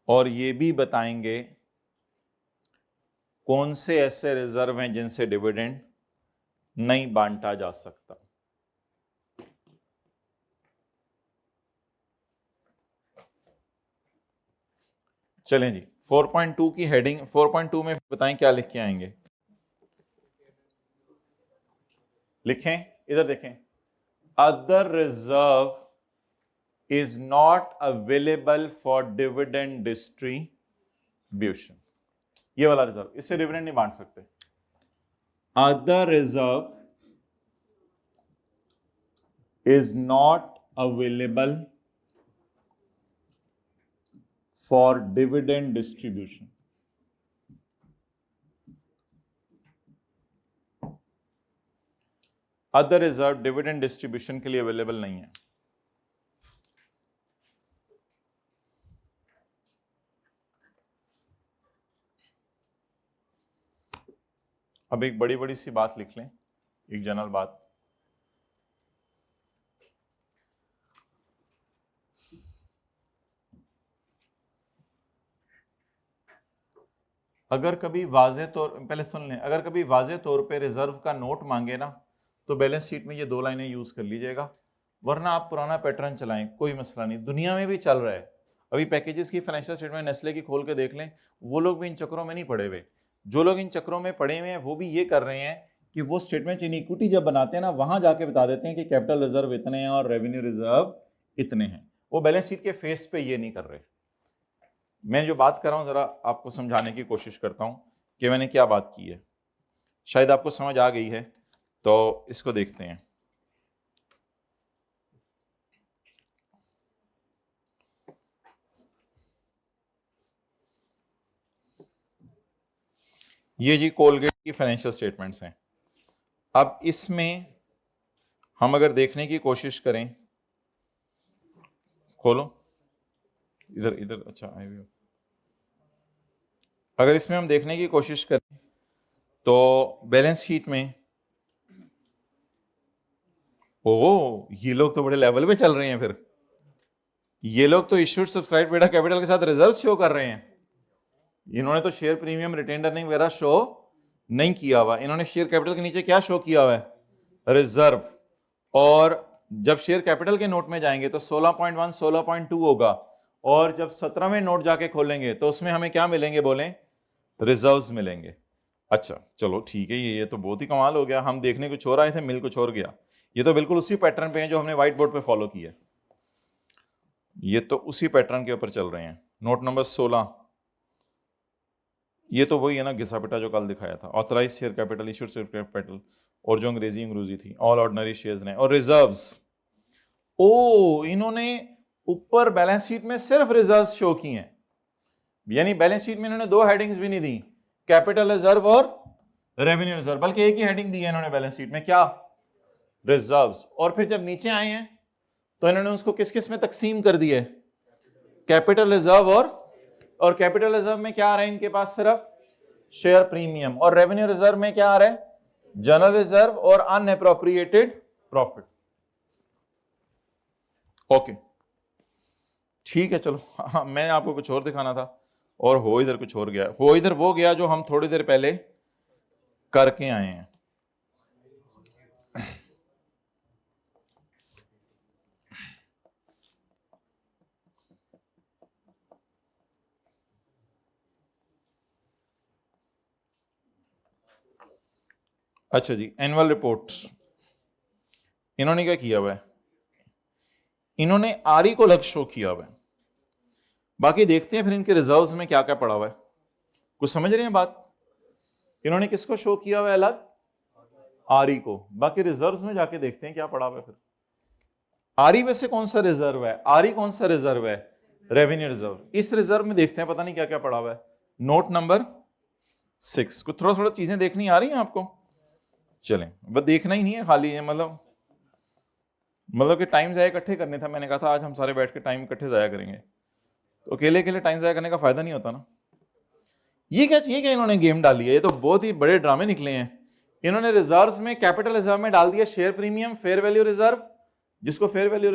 और ये भी बताएंगे कौन से ऐसे रिजर्व हैं जिनसे डिविडेंड नहीं बांटा जा सकता। चलें जी, 4.2 की हेडिंग, 4.2 में बताएं क्या लिख के आएंगे। लिखें, इधर देखें, other reserve is not available for dividend distribution. ये वाला रिजर्व, इससे डिविडेंड नहीं बांट सकते। Other reserve is not available for dividend distribution. Other reserve dividend distribution के लिए अवेलेबल नहीं है। अब एक बड़ी बड़ी सी बात लिख लें, एक जनरल बात। अगर कभी वाज़े तौर, पहले सुन लें, अगर कभी वाज़े तौर पे रिजर्व का नोट मांगे ना, तो बैलेंस शीट में ये 2 लाइनें यूज कर लीजिएगा, वरना आप पुराना पैटर्न चलाएं, कोई मसला नहीं, दुनिया में भी चल रहा है। अभी पैकेजेस की फाइनेंशियल स्टेटमेंट नेस्ले की खोल के देख लें, वो लोग भी इन चक्रों में नहीं पड़े हुए। जो लोग इन चक्रों में पड़े हुए हैं वो भी ये कर रहे हैं कि वो स्टेटमेंट इन इक्विटी जब बनाते हैं ना, वहां जाके बता देते हैं कि कैपिटल रिजर्व इतने हैं और रेवेन्यू रिजर्व इतने हैं। वो बैलेंस शीट के फेस पे ये नहीं कर रहे। मैं जो बात कर रहा हूं जरा आपको समझाने की कोशिश करता हूं कि मैंने क्या बात की है। शायद आपको समझ आ गई है, तो इसको देखते हैं। ये जी कोलगेट की फाइनेंशियल स्टेटमेंट्स हैं। अब इसमें हम अगर देखने की कोशिश करें, खोलो इधर इधर, अच्छा आई भी। अगर इसमें हम देखने की कोशिश करें तो बैलेंस शीट में, ओ ये लोग तो बड़े लेवल पे चल रहे हैं। फिर ये लोग तो इश्यूड सब्सक्राइब पेड कैपिटल के साथ रिजर्व शो कर रहे हैं। इन्होंने तो शेयर प्रीमियम, रिटेन अर्निंग वगैरह शो नहीं किया हुआ। इन्होंने शेयर कैपिटल के नीचे क्या शो किया हुआ है? रिजर्व। और जब शेयर कैपिटल के नोट में जाएंगे तो 16.1 16.2 होगा, और जब 17वें नोट जाके खोलेंगे तो उसमें हमें क्या मिलेंगे? बोलें, रिजर्व्स मिलेंगे। अच्छा चलो ठीक है, ये तो बहुत ही कमाल हो गया। हम देखने कुछ और आए थे, मिल कुछ और गया। ये तो बिल्कुल उसी पैटर्न पे है जो हमने व्हाइट बोर्ड पे फॉलो किया। ये तो उसी पैटर्न के ऊपर चल रहे हैं। नोट नंबर 16, ये तो वही है ना घिसा पिटा जो कल दिखाया था। Authorise share capital, issued share capital, और जो अंग्रेजी थी, ऑल ऑर्डिनरी शेयर्स ने, और रिजर्व्स। ओ इन्होंने ऊपर बैलेंस शीट में सिर्फ रिजर्व्स शो की हैं, यानी बैलेंस शीट में इन्होंने 2 हेडिंग्स भी नहीं दी, कैपिटल रिजर्व और रेवेन्यू रिजर्व, बल्कि एक ही हेडिंग दी है इन्होंने बैलेंस शीट में, क्या? रिजर्व्स। और फिर जब नीचे आए हैं तो इन्होंने उसको किस किस में तकसीम कर दिए? कैपिटल रिजर्व और कैपिटल रिजर्व में क्या आ रहा है इनके पास? सिर्फ शेयर प्रीमियम। और रेवेन्यू रिजर्व में क्या आ रहा है? जनरल रिजर्व और अनएप्रोप्रिएटेड प्रॉफिट। ओके ठीक है, चलो। हाँ, मैंने आपको कुछ और दिखाना था और हो इधर कुछ और गया। हो इधर वो गया जो हम थोड़ी देर पहले करके आए हैं। अच्छा जी, एनुअल रिपोर्ट्स इन्होंने क्या किया हुआ है? इन्होंने आरई को अलग शो किया हुआ है। बाकी देखते हैं फिर इनके रिजर्व्स में क्या क्या पड़ा हुआ है। कुछ समझ रहे हैं बात? इन्होंने किसको शो किया हुआ है अलग? आरई को। बाकी रिजर्व्स में जाके देखते हैं क्या पड़ा हुआ है। फिर आरई में से कौन सा रिजर्व है? आरई कौन सा रिजर्व है? Revenue reserve. इस रिजर्व में देखते हैं, पता नहीं क्या क्या पड़ा हुआ है। Note number 6। कुछ थोड़ा थोड़ा चीजें देखनी आ रही हैं आपको? चलें, बस देखना ही नहीं है खाली है, मतलब कि टाइम ज़ाया इकट्ठे करने था। मैंने कहा था आज हम सारे बैठ के टाइम इकट्ठे ज़ाया करेंगे, तो अकेले अकेले टाइम ज़ाया करने का फायदा नहीं होता ना। ये क्या इन्होंने गेम डाली है? ये तो बहुत ही बड़े ड्रामे निकले हैं इन्होंने रिजर्व्स में, कैपिटल रिजर्व में डाल दिया share premium, fair value reserve, जिसको फेयर वैल्यू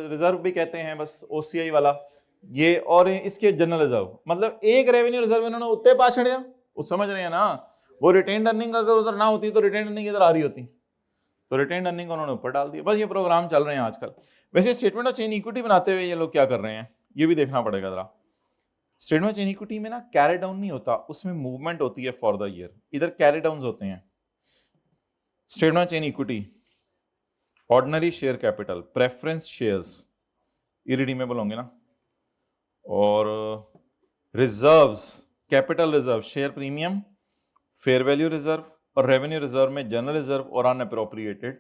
रिजर्व भी कहते हैं, बस ओसीआई वाला ये, और इसके जनरल रिजर्व, मतलब एक रेवेन्यू रिजर्व इन्होंने उत्ते पा छड़िया। वो समझ रहे हैं ना, वो रिटेन अर्निंग अगर उधर ना होती तो रिटेन अर्निंग इधर आ रही होती, तो रिटेन अर्निंग उन्होंने ऊपर डाल दिया। बस ये प्रोग्राम चल रहे हैं आजकल। वैसे स्टेटमेंट ऑफ चेन इक्विटी बनाते हुए ये लोग क्या कर रहे हैं, ये भी देखना पड़ेगा जरा। स्टेटमेंट ऑफ चेन इक्विटी में ना कैरी डाउन नहीं होता, उसमें मूवमेंट होती है फॉर द ईयर, इधर कैरी डाउन होते हैं। Statement of chain equity, ordinary share capital, preference shares irredeemable होंगे ना, और reserves, capital reserve, share premium, fair value reserve, और रेवेन्यू रिजर्व में जनरल रिजर्व और अनअप्रोप्रिएटेड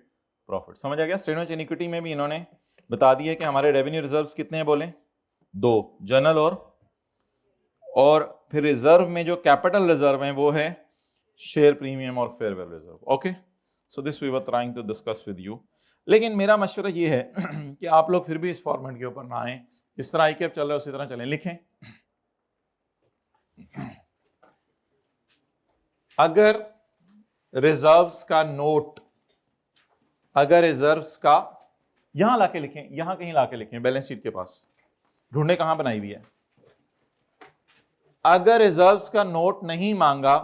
प्रॉफिट। समझ आ गया। स्टेटमेंट ऑफ इक्विटी में भी इन्होंने बता दिया कि हमारे रेवेन्यू रिजर्व्स कितने हैं, बोले 2, जनरल और फिर रिजर्व में जो कैपिटल रिजर्व है वो है शेयर प्रीमियम और fair value reserve. Okay, so this we were trying to discuss with you. लेकिन मेरा मशवरा ये है कि आप लोग फिर भी इस फॉर्मेट के ऊपर ना आए, इस तरह आईकेप चल रहा है उसी तरह चलें। लिखें, अगर रिजर्व्स का नोट, अगर रिजर्व्स का, यहां लाके लिखें, यहां कहीं लाके लिखें, बैलेंस शीट के पास ढूंढे कहां बनाई हुई है। अगर रिजर्व्स का नोट नहीं मांगा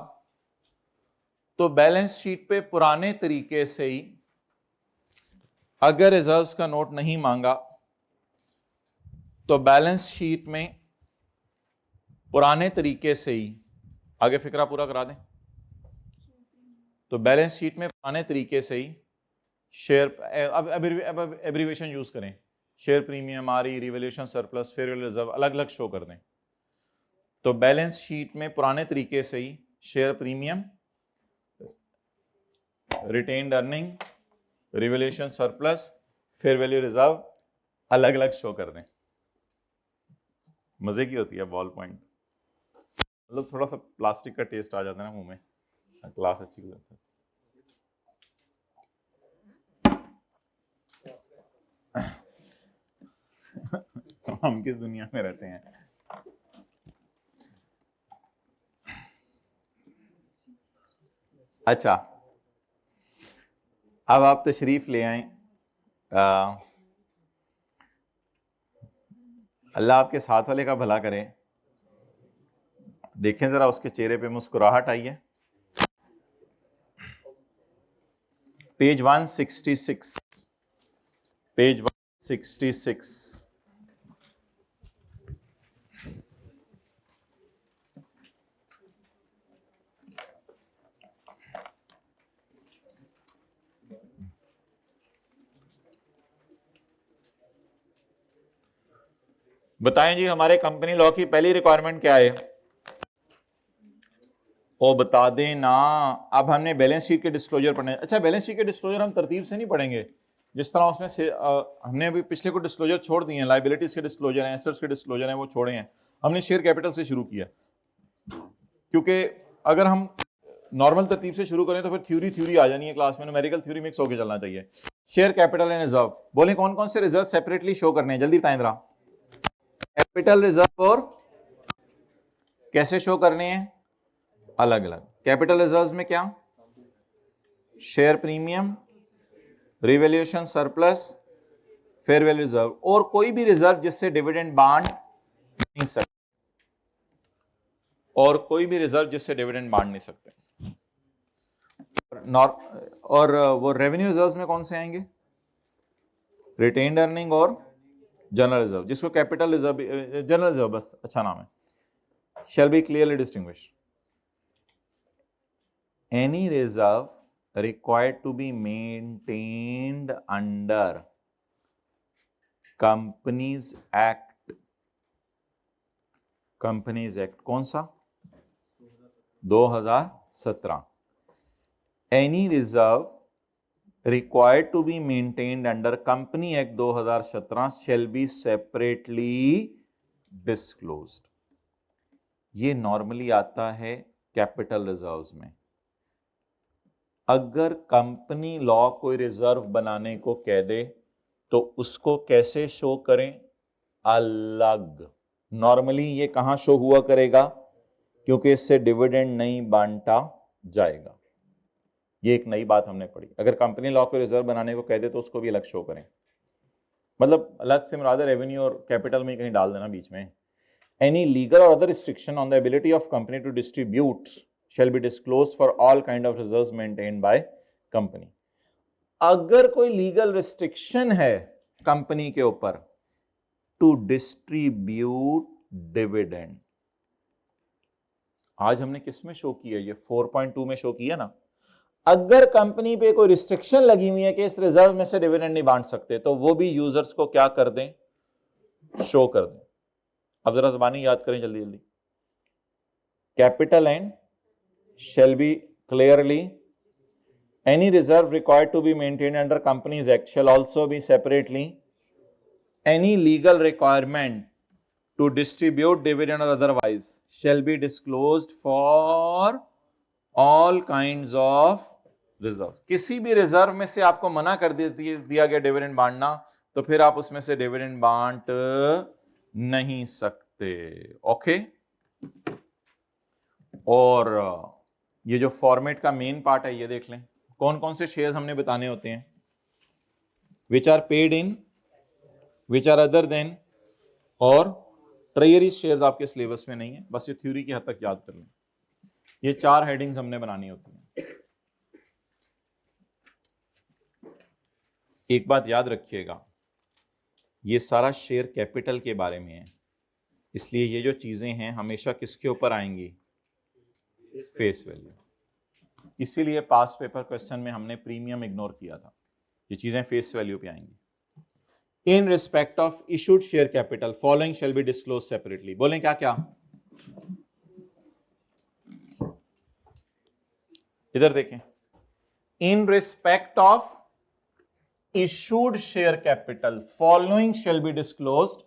तो बैलेंस शीट पे पुराने तरीके से ही, अगर रिजर्व्स का नोट नहीं मांगा तो बैलेंस शीट में पुराने तरीके से ही, आगे फिक्रा पूरा करा दें, तो बैलेंस शीट में पुराने तरीके से ही शेयर, अब एब्रीवेशन यूज करें, share premium, RE, revaluation surplus, fair value reserve अलग अलग शो कर दें। तो बैलेंस शीट में पुराने तरीके से ही share premium, retained earning, revaluation surplus, fair value reserve अलग अलग शो कर दें। मजे की होती है बॉल पॉइंट, मतलब थोड़ा सा प्लास्टिक का टेस्ट आ जाता है ना मुंह में, क्लास अच्छी लगती है। हम किस दुनिया में रहते हैं। अच्छा, अब आप तशरीफ ले आए, अल्लाह आपके साथ वाले का भला करे। देखें जरा उसके चेहरे पे मुस्कुराहट आई है। पेज 166, पेज 166, बताएं जी हमारे कंपनी लॉ की पहली रिक्वायरमेंट क्या है, वो बता दें ना। अब हमने बैलेंस शीट के डिस्क्लोजर पढ़ने। अच्छा, बैलेंस शीट के डिस्क्लोजर हम तरतीब से नहीं पढ़ेंगे, जिस तरह उसमें से हमने अभी पिछले को डिस्क्लोजर छोड़ दिए हैं, लायबिलिटीज के डिस्क्लोजर हैं, एसेट्स के डिस्क्लोजर हैं, वो छोड़े हैं। हमने शेयर कैपिटल से शुरू किया, क्योंकि अगर हम नॉर्मल तरतीब से शुरू करें तो फिर थ्योरी आ जानी है क्लास में, न्यूमेरिकल थ्योरी मिक्स होकर चलना चाहिए। शेयर कैपिटल एंड रिजर्व, बोले कौन कौन से रिजर्व सेपरेटली शो करने हैं, जल्दी बताएं जरा। कैपिटल रिजर्व और कैसे शो करने हैं, अलग अलग। कैपिटल रिजर्व्स में क्या, share premium, revaluation surplus, fair value reserve, और कोई भी रिजर्व जिससे डिविडेंड बांट नहीं सकते, और कोई भी रिजर्व जिससे डिविडेंड बांट नहीं सकते। और वो रेवेन्यू रिजर्व्स में कौन से आएंगे, रिटेन्ड अर्निंग और जनरल रिजर्व, जिसको कैपिटल रिजर्व, जनरल रिजर्व बस अच्छा नाम है, shall be clearly distinguished. Any reserve required to be maintained under Companies Act, Companies Act कौन सा, 2017। Any reserve required to be maintained under Company Act 2017 shall be separately disclosed. ये normally आता है capital reserves में। अगर company law कोई reserve बनाने को कह दे तो उसको कैसे शो करें, अलग। नॉर्मली ये कहां शो हुआ करेगा, क्योंकि इससे डिविडेंड नहीं बांटा जाएगा। ये एक नई बात हमने पढ़ी। अगर कंपनी लॉ को रिजर्व बनाने को कह दे तो उसको भी अलग शो करें, मतलब अलग से मुराद रेवेन्यू और कैपिटल में कहीं डाल देना बीच में। एनी लीगल और other restriction on the ability of company to distribute shall be disclosed for all kind of reserves maintained by company। अगर कोई लीगल रिस्ट्रिक्शन है कंपनी के ऊपर टू डिस्ट्रीब्यूट डिविडेंड, आज हमने किस में शो किया, ये 4.2 में शो किया ना। अगर कंपनी पे कोई रिस्ट्रिक्शन लगी हुई है कि इस रिजर्व में से डिविडेंड नहीं बांट सकते, तो वो भी यूजर्स को क्या कर दें, शो कर दें। अब जरा जबानी याद करें जल्दी जल्दी। Capital and shall be clearly, any reserve required to be maintained under Companies Act shall also be separately, any legal requirement to distribute dividend or otherwise shall be disclosed for all kinds of reserves। किसी भी reserve में से आपको मना कर दिया गया dividend बांटना, तो फिर आप उसमें से डिविडेंड बांट नहीं सकते। ओके, और ये जो फॉर्मेट का मेन पार्ट है ये देख लें, कौन कौन से शेयर्स हमने बताने होते हैं, which are paid in, which are other than, और ट्रेजरी शेयर्स आपके सिलेबस में नहीं है, बस ये थ्योरी की हद तक याद कर लें। ये 4 हेडिंग्स हमने बनानी होती हैं। एक बात याद रखिएगा, ये सारा शेयर कैपिटल के बारे में है, इसलिए ये जो चीजें हैं हमेशा किसके ऊपर आएंगी, फेस वैल्यू। इसीलिए पास पेपर क्वेश्चन में हमने प्रीमियम इग्नोर किया था, ये चीजें फेस वैल्यू पे आएंगी। In respect of issued share capital following shall be disclose separately. बोलें क्या क्या, इधर देखें, in respect of issued share capital following shall be disclosed,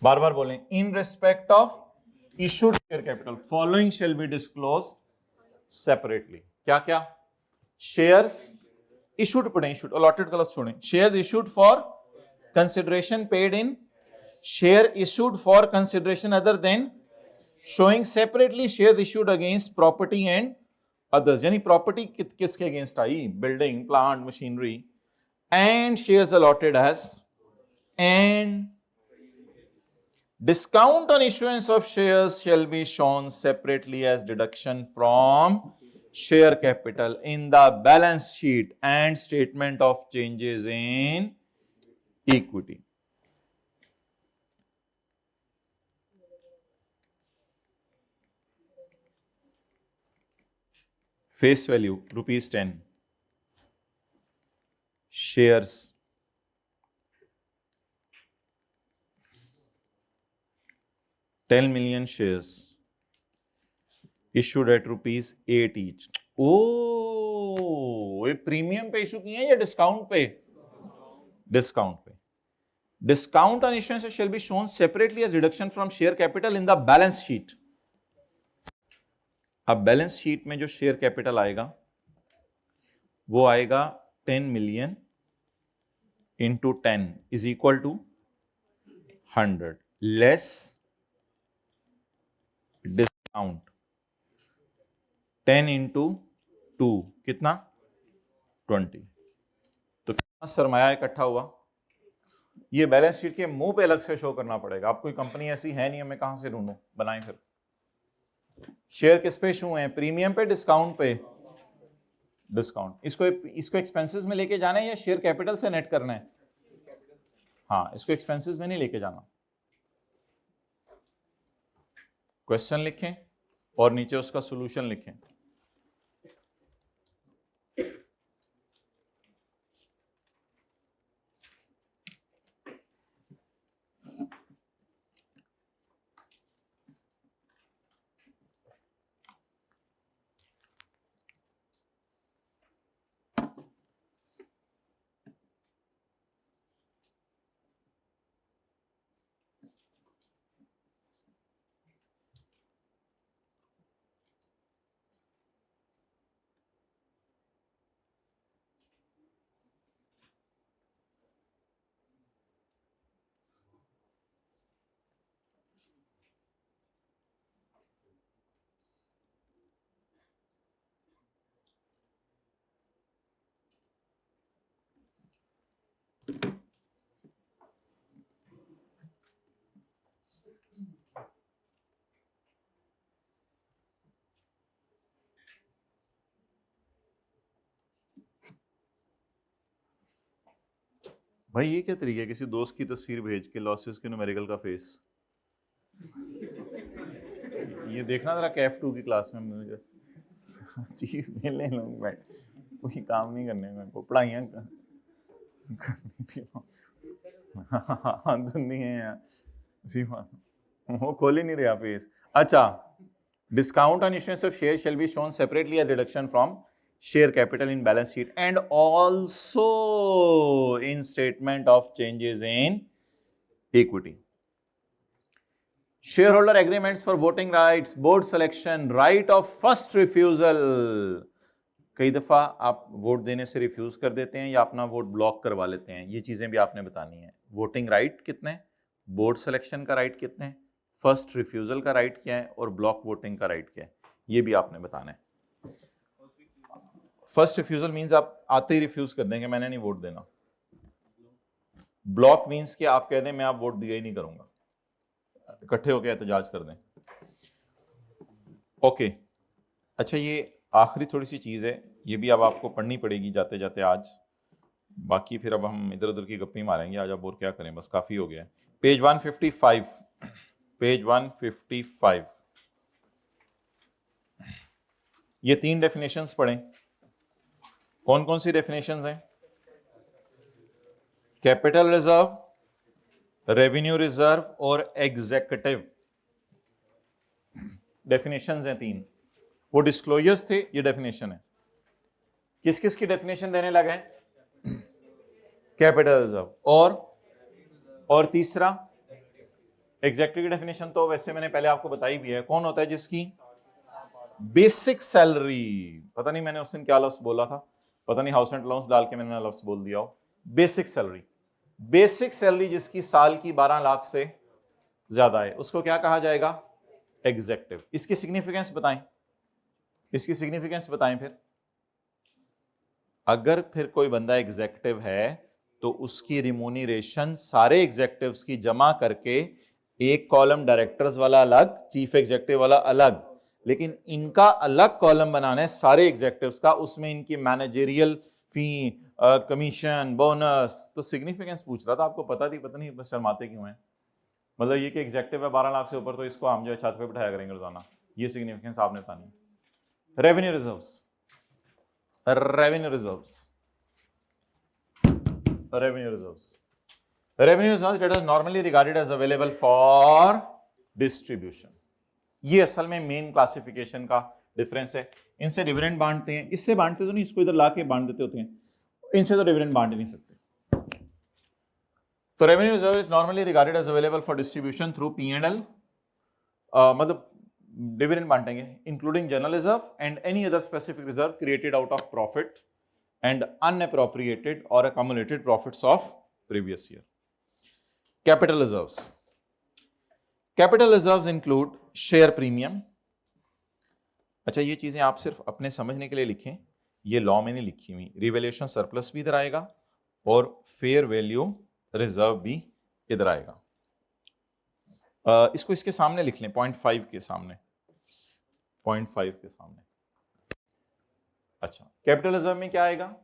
बार बार बोलें, in respect of issued share capital following shall be disclosed separately. क्या क्या, शेयर्स इशूड पढ़ें, इशूड अलॉटेड गलत छोड़ें, shares issued for consideration paid in, share issued for consideration other than, showing separately share issued against property and others, यानी property किसके against आई, building plant machinery, and shares allotted as, and discount on issuance of shares shall be shown separately as deduction from share capital in the balance sheet and statement of changes in equity। face value ₹10, shares $10 million shares issued at ₹8 each। ओ, ये premium पे issue किए हैं या discount पे, discount पे। Discount on issuance shall be shown separately as reduction from share capital in the balance sheet. अब balance sheet में जो शेयर कैपिटल आएगा वो आएगा 10 million into 10 is equal to 100 less discount 10 into 2 कितना 20। तो कितना सरमाया इकट्ठा हुआ, ये बैलेंस शीट के मुंह पे अलग से शो करना पड़ेगा। आप कोई कंपनी ऐसी है नहीं, मैं कहां से ढूंढूं, बनाएं फिर। शेयर किस पे इशू है, प्रीमियम पे डिस्काउंट पे, डिस्काउंट। इसको एक्सपेंसेस में लेके जाना है या शेयर कैपिटल से नेट करना है, हाँ इसको एक्सपेंसेस में नहीं लेके जाना। क्वेश्चन लिखें और नीचे उसका सॉल्यूशन लिखें। भाई ये क्या तरीका है, किसी दोस्त की तस्वीर भेज के लॉसेस के न्यूमेरिकल का फेस, ये देखना जरा कैफ 2 की क्लास में मुझे जी मिलने लोग बैठ, कोई काम नहीं करने में को पढ़ाइयाँ धुंधी है यार जी, वो खोल ही नहीं रहा फेस। अच्छा, discount on issuance of share shall be shown separately as reduction from share capital in balance sheet and also in statement of changes in equity. Shareholder agreements for voting rights, board selection, right of first refusal. कई दफा आप vote देने से refuse कर देते हैं या अपना वोट ब्लॉक करवा लेते हैं, ये चीजें भी आपने बतानी है। वोटिंग राइट कितने, बोर्ड सिलेक्शन का राइट कितने, फर्स्ट रिफ्यूजल का राइट क्या है और ब्लॉक वोटिंग का राइट क्या है, ये भी आपने बताना है। फर्स्ट रिफ्यूजल मींस आप आते ही रिफ्यूज कर देंगे, मैंने नहीं वोट देना। ब्लॉक मींस कि आप कह दें मैं आप वोट दिया ही नहीं करूंगा, इकट्ठे होकर एहतजाज कर दें। ओके, अच्छा ये आखिरी थोड़ी सी चीज है, ये भी अब आपको पढ़नी पड़ेगी जाते जाते आज, बाकी फिर अब हम इधर उधर की गप्पी मारेंगे आज, अब और क्या करें, बस काफी हो गया है। पेज 155, पेज 155, ये 3 डेफिनेशंस पढ़ें। कौन कौन सी डेफिनेशंस हैं? कैपिटल रिजर्व, रेवेन्यू रिजर्व और एग्जीक्यूटिव डेफिनेशंस हैं 3। वो डिस्क्लोजर्स थे, ये डेफिनेशन है। किस किस की डेफिनेशन देने लगे हैं? कैपिटल रिजर्व और तीसरा एग्जीक्यूटिव की डेफिनेशन तो वैसे मैंने पहले आपको बताई भी है। कौन होता है जिसकी बेसिक सैलरी, पता नहीं मैंने उस दिन क्या लफ्ज बोला था, पता नहीं हाउस एंड अलाउंस डाल के मैंने लफ्ज बोल दिया हो। बेसिक सैलरी, बेसिक सैलरी जिसकी साल की 12 लाख से ज्यादा है, उसको क्या कहा जाएगा? एग्जीक्यूटिव। इसकी सिग्निफिकेंस बताएं, इसकी सिग्निफिकेंस बताएं। फिर अगर फिर कोई बंदा एग्जीक्यूटिव है तो उसकी रिमूनरेशन सारे एग्जीक्यूटिव्स की जमा करके एक कॉलम डायरेक्टर्स वाला अलग, चीफ एग्जीक्यूटिव वाला अलग, लेकिन इनका अलग कॉलम बनाना है सारे एग्जीक्यूटिव्स का, उसमें इनकी मैनेजरियल फी, कमीशन, बोनस। तो सिग्निफिकेंस पूछ रहा था, आपको पता थी, पता नहीं बस शर्माते क्यों हैं। मतलब ये कि एग्जीक्यूटिव है 12 लाख से ऊपर तो इसको हम जो है छत पे बिठाया करेंगे रोजाना, ये सिग्निफिकेंस आपने बतानी है। Revenue reserves, revenue reserves, revenue reserves, revenue reserves that is normally regarded as available for distribution. ये असल में मेन क्लासिफिकेशन का डिफरेंस है। इनसे डिविडेंड बांटते हैं, इससे बांटते तो नहीं, इसको इधर लाके बांट देते होते हैं, इनसे तो डिविडेंड बांट नहीं सकते। तो revenue reserve is normally regarded as available for distribution through P&L, मतलब डिविडेंड बांटेंगे, including general reserve and any other specific reserve created out of profit and unappropriated और accumulated profits of previous year. Capital reserves, capital reserves include share premium. अच्छा ये चीजें आप सिर्फ अपने समझने के लिए लिखें, ये लॉ में नहीं लिखी हुई। रिवैल्यूएशन सरप्लस भी इधर आएगा और फेयर वैल्यू रिजर्व भी इधर आएगा। इसको इसके सामने लिख लें, 0.5 के सामने, 0.5 के सामने। अच्छा, कैपिटल रिजर्व में क्या आएगा?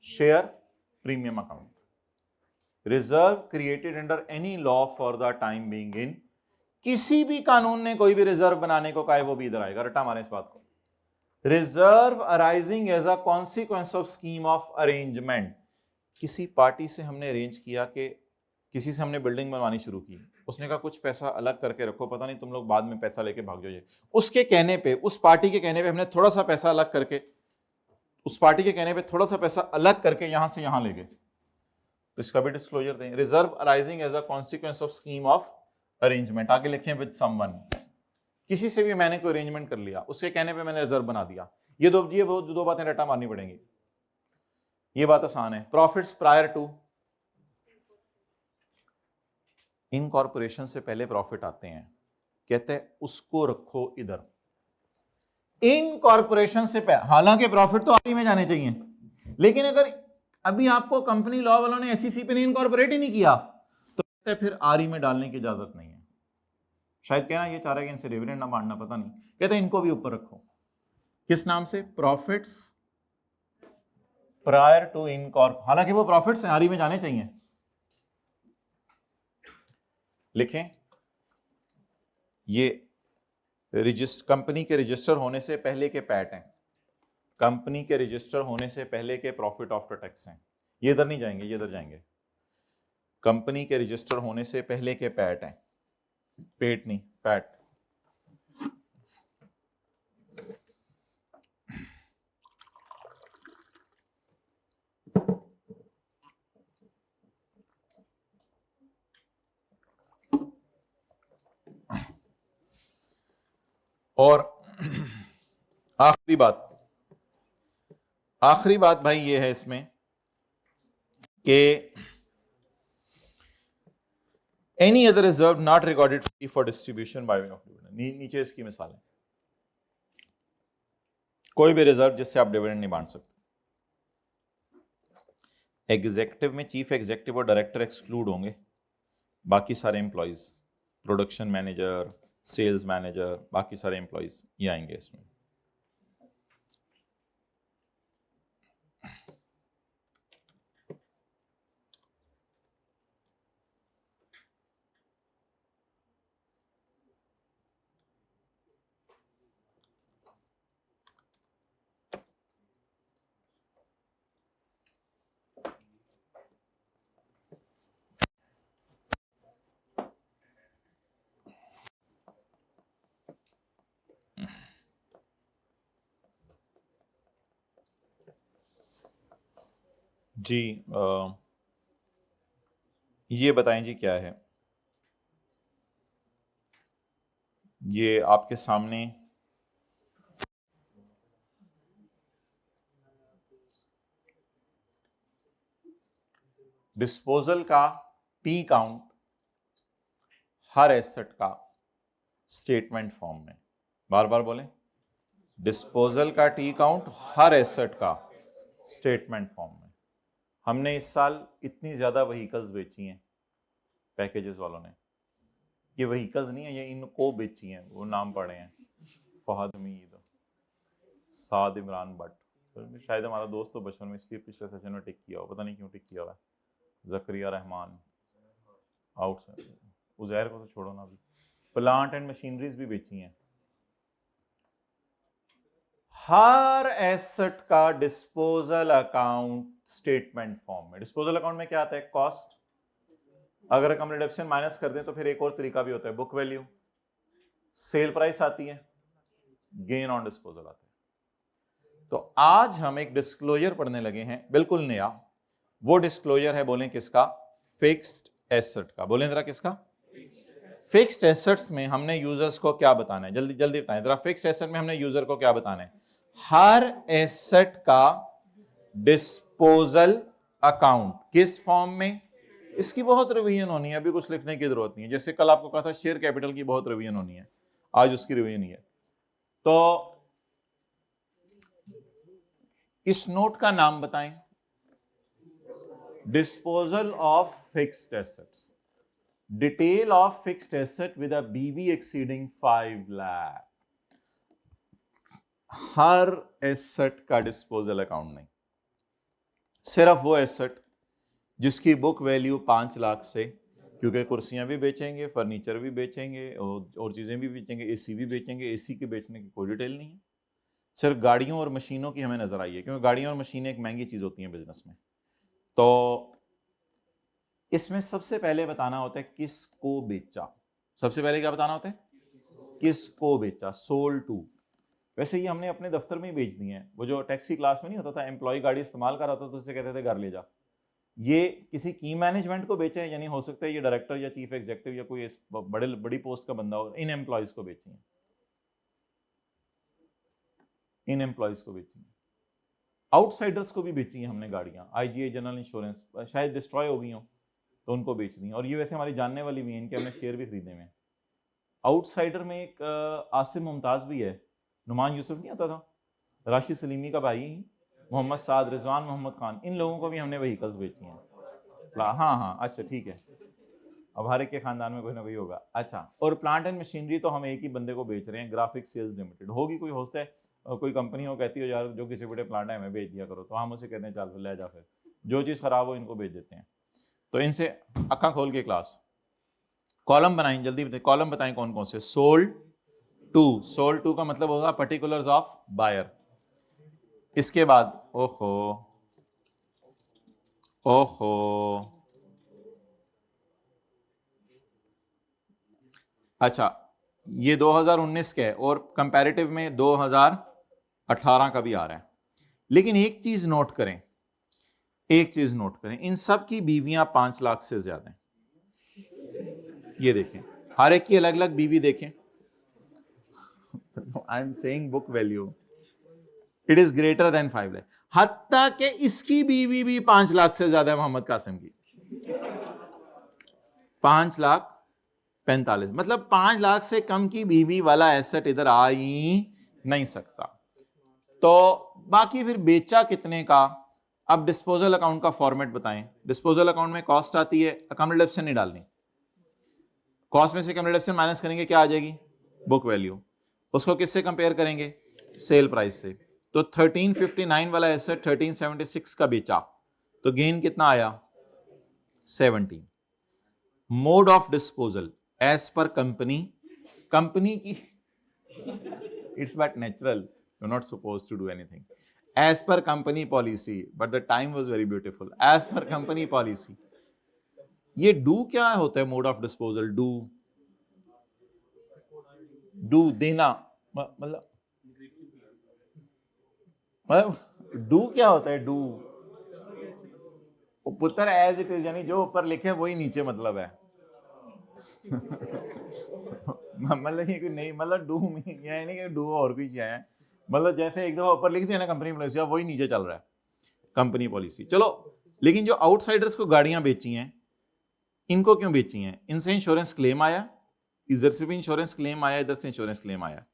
Share premium account, reserve created under any law for the time being in, किसी भी कानून ने कोई भी रिजर्व बनाने को कहा है वो भी इधर आएगा, रटा मारें इस बात को। Reserve arising as a consequence of scheme of arrangement, किसी पार्टी से हमने अरेंज किया कि किसी से हमने बिल्डिंग बनवानी शुरू की, उसने कहा कुछ पैसा अलग करके रखो, पता नहीं तुम लोग बाद में पैसा लेके भाग जाइए, उसके कहने पे, उस पार्टी के कहने पे हमने थोड़ा सा पैसा अलग करके, उस पार्टी के कहने पे थोड़ा सा पैसा अलग करके यहां से यहां ले गए, तो इसका भी डिस्क्लोजर दें। Reserve arising as a consequence of scheme of arrangement, आगे लिखें विद समवन, किसी से भी मैंने कोई अरेंजमेंट कर लिया, उसके कहने पे मैंने रिजर्व बना दिया। ये दो बातें रटा मारनी पड़ेंगी, ये बात आसान है। प्रॉफिट्स प्रायर टू इनकॉर्पोरेशन से पहले प्रॉफिट आते हैं, कहते हैं उसको रखो इधर इनकॉर्पोरेशन से पहले, हालांकि प्रॉफिट तो आरई में जाने चाहिए, लेकिन अगर अभी आपको कंपनी लॉ वालों ने एसईसी पे इनकॉर्पोरेट ही नहीं किया तो कहते हैं फिर आरई में डालने की इजाजत नहीं है। शायद कहना ये चाह रहा है कि इनसे डिविडेंड ना बांटना, पता नहीं, कहते हैं इनको भी ऊपर रखो, किस नाम से? प्रॉफिट्स प्रायर टू इनकॉर्प, हालांकि वो प्रॉफिट्स हैं, आरई में जाने चाहिए। लिखें ये कंपनी के रजिस्टर होने से पहले के पैट हैं, कंपनी के रजिस्टर होने से पहले के प्रॉफिट आफ्टर टैक्स हैं। ये इधर नहीं जाएंगे, ये इधर जाएंगे। कंपनी के रजिस्टर होने से पहले के पैट हैं, पेट नहीं, पैट। और आखिरी बात भाई ये है इसमें कि any other reserve not recorded free for distribution by way of dividend. नीचे इसकी मिसाल है, कोई भी रिजर्व जिससे आप डिविडेंड नहीं बांट सकते। एग्जीक्यूटिव में चीफ एग्जीक्यूटिव और डायरेक्टर एक्सक्लूड होंगे, बाकी सारे employees, production manager, sales manager, बाकी सारे एम्प्लॉइज ये आएंगे इसमें। जी ये बताएं जी क्या है, ये आपके सामने डिस्पोजल का टी काउंट हर एसेट का स्टेटमेंट फॉर्म में, बार बार बोलें, डिस्पोजल का टी काउंट हर एसेट का स्टेटमेंट फॉर्म में। हमने इस साल इतनी ज्यादा व्हीकल्स बेची हैं पैकेजेस वालों ने, ये व्हीकल्स नहीं है, ये इनको बेची हैं, वो नाम पढ़े हैं, फहद हमीद, साद इमरान भट्ट, तो शायद हमारा दोस्त तो बचपन में, इसलिए पिछले सेशन में टिक किया हो, पता नहीं क्यों टिक किया हुआ है। जकरिया रहमान आउट, उजैर को तो छोड़ो ना, अभी प्लांट एंड मशीनरीज भी बेची हैं। हर एसेट का डिस्पोजल अकाउंट स्टेटमेंट फॉर्म में। डिस्पोजल अकाउंट में क्या आता है? कॉस्ट, अगर हम रिडक्शन माइनस कर दें तो फिर एक और तरीका भी होता है, बुक वैल्यू, सेल प्राइस आती है, गेन ऑन डिस्पोजल आता है। तो आज हम एक डिस्क्लोजर पढ़ने लगे हैं बिल्कुल नया, वो डिस्क्लोजर है, बोलें किसका? फिक्स्ड एसेट का। बोलें जरा किसका? फिक्स्ड एसेट्स में हमने यूजर्स को क्या बताना है, जल्दी जल्दी बताएं जरा। फिक्स्ड एसेट में हमने यूजर को क्या बताना है? हर एसेट का डिस्पोजल अकाउंट किस फॉर्म में? इसकी बहुत रिवीजन होनी है, अभी कुछ लिखने की जरूरत नहीं है। जैसे कल आपको कहा था शेयर कैपिटल की बहुत रिवीजन होनी है, आज उसकी रिवीजन नहीं है। तो इस नोट का नाम बताएं, disposal of fixed assets, detail of fixed asset with a BV exceeding 5 lakh. Her asset का डिस्पोजल अकाउंट नहीं, सिर्फ वो एसेट जिसकी बुक वैल्यू 5 लाख से, क्योंकि कुर्सियां भी बेचेंगे, फर्नीचर भी बेचेंगे और चीजें भी बेचेंगे, एसी भी बेचेंगे, एसी के बेचने की कोई डिटेल नहीं है। सिर्फ गाड़ियों और मशीनों की हमें नजर आई है, क्योंकि गाड़ियां और मशीनें एक महंगी चीज होती हैं बिजनेस में। तो इसमें सबसे पहले बताना होता है किसको बेचा। सबसे पहले क्या बताना होता है? किसको बेचा, सोल्ड टू। वैसे ये हमने अपने दफ्तर में ही बेच दी हैं। वो जो टैक्सी क्लास में नहीं होता था, एम्प्लॉय गाड़ी इस्तेमाल कर रहा था तो उससे कहते थे घर ले जा, ये किसी की मैनेजमेंट को बेचे हैं, यानी हो सकता है ये डायरेक्टर या चीफ एग्जीक्यूटिव या कोई बड़ी पोस्ट का बंदा हो, इन एम्प्लॉयज को बेची हैं, इन एम्प्लॉयज को बेची हैं। आउटसाइडर्स को भी बेची हैं हमने गाड़ियां, आईजीआई जनरल इंश्योरेंस शायद डिस्ट्रॉय हो गई हो तो उनको बेच दी। और ये वैसे हमारी जानने वाली भी है, इनके हमने शेयर भी खरीदे हुए हैं। आउटसाइडर में एक आसिम मुमताज भी है, नुमान यूसुफ नहीं आता था, राशिद सलीमी का भाई, मोहम्मद साद, रिजवान मोहम्मद खान, इन लोगों को भी हमने व्हीकल्स बेची हैं। हाँ, अच्छा ठीक है, अब हर एक के खानदान में कोई ना कोई होगा। अच्छा, और प्लांट एंड मशीनरी तो हम एक ही बंदे को बेच रहे हैं, ग्राफिक सेल्स लिमिटेड, होगी कोई होता है कोई कंपनी हो कहती हो यार जो किसी बड़े प्लांट है हमें भेज दिया करो, तो हम उसे कहते हैं चल ले जा, फिर जो चीज़ खराब हो इनको भेज देते हैं। तो इनसे अक्खा खोल के क्लास कॉलम बनाएं, जल्दी बताएं कॉलम बताएं कौन कौन से। सोल्ड टू का मतलब होगा पर्टिकुलर्स ऑफ बायर। इसके बाद ओहो ओहो अच्छा, ये 2019 का है और कंपैरेटिव में 2018 का भी आ रहा है। लेकिन एक चीज नोट करें, इन सब की बीवियां 5 लाख से ज्यादा हैं। ये देखें, हर एक की अलग अलग बीवी देखें। I am saying book value it is greater then 5 lakh. हत्ता के इसकी बीवी भी 5 लाख से ज्यादा है मोहम्मद कासिम की, 5,45,000, मतलब 5 लाख से कम की बीवी वाला एसेट इधर आ ही नहीं सकता। तो बाकी फिर बेचा कितने का। अब डिस्पोजल अकाउंट का फॉर्मेट बताएं। डिस्पोजल अकाउंट में कॉस्ट आती है, अकाउंट डिडक्शन नहीं डालनी, कॉस्ट में से अकाउंट डिडक्शन माइनस करेंगे, क्या आ जाएगी, बुक वैल्यू। उसको किससे कंपेयर करेंगे, सेल प्राइस से। तो 1359 वाला एसेट 1376 का बेचा तो गेन कितना आया, 17। Mode of disposal as per company की it's but natural, you not suppose to do anything as per company policy, but the time was very beautiful. As per company policy, ये do क्या होता है, mode of disposal do देना, मतलब do क्या होता है, डू पुत्र एज इट इज, यानी जो ऊपर लिखे वही नीचे मतलब है। मतलब ये नहीं, मतलब डू ये नहीं कि डू और कुछ है, मतलब जैसे एक दफा ऊपर लिख दिया ना कंपनी पॉलिसी, वही नीचे चल रहा है कंपनी पॉलिसी। चलो, लेकिन जो आउटसाइडर्स को गाड़ियां बेची हैं, इनको क्यों बेची हैं, इनसे इंश्योरेंस क्लेम आया, इधर से भी इंश्योरेंस क्लेम आया, इधर से इंश्योरेंस क्लेम आया।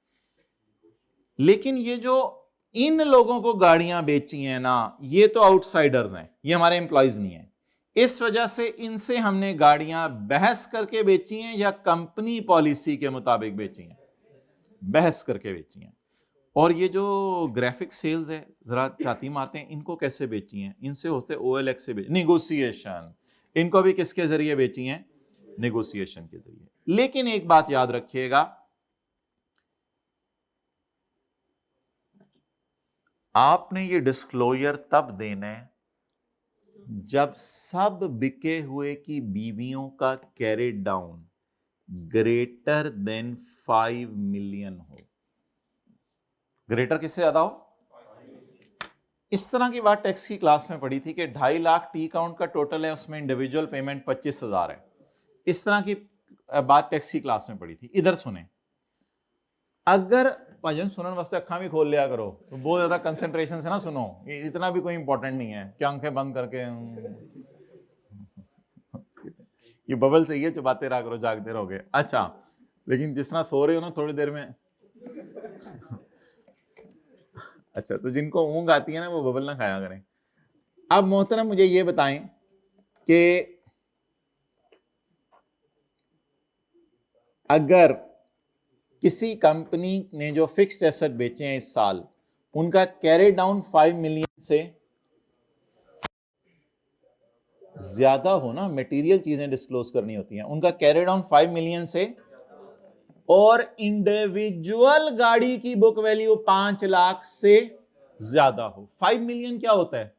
लेकिन ये जो इन लोगों को गाड़ियां बेची हैं ना, ये तो आउटसाइडर्स हैं, ये हमारे एम्प्लॉयज नहीं है। इस वजह से इनसे हमने गाड़ियां बहस करके बेची हैं या कंपनी पॉलिसी के मुताबिक बेची हैं, बहस करके बेची हैं। और ये जो ग्राफिक सेल्स है, जरा छाती मारते हैं, इनको कैसे बेची हैं, इनसे होते OLX से बेची, निगोशिएशन, इनको भी किसके जरिए बेची हैं, निगोशिएशन के जरिए। लेकिन एक बात याद रखिएगा, आपने ये डिस्क्लोजर तब देना है जब सब बिके हुए की बीवियों का carried down greater than 5 million हो। ग्रेटर किससे ज्यादा हो, इस तरह की बात टैक्स की क्लास में पढ़ी थी कि 2.5 लाख टी काउंट का टोटल है, उसमें इंडिविजुअल पेमेंट 25,000 है। इस तरह की बात टैक्स की क्लास में पढ़ी थी। इधर सुने, अगर भजन सुनने वास्ते अखा भी खोल लिया करो, तो बहुत ज्यादा कंसंट्रेशन से ना सुनो, ये इतना भी कोई इंपॉर्टेंट नहीं है कि आंखें बंद करके ये बबल सही है, चुपाते रहा करो, जागते रहोगे। अच्छा, लेकिन जिस तरह सो रहे हो ना थोड़ी देर में अच्छा, तो जिनको ऊँग आती है ना वो बबल ना खाया करें। अब मोहतरम मुझे ये बताएं कि अगर किसी कंपनी ने जो फिक्स्ड एसेट बेचे हैं इस साल, उनका कैरी डाउन 5 मिलियन से ज्यादा हो ना, मटेरियल चीजें डिस्क्लोज करनी होती हैं, उनका कैरी डाउन 5 मिलियन से, और इंडिविजुअल गाड़ी की बुक वैल्यू 5 लाख से ज्यादा हो। 5 मिलियन क्या होता है,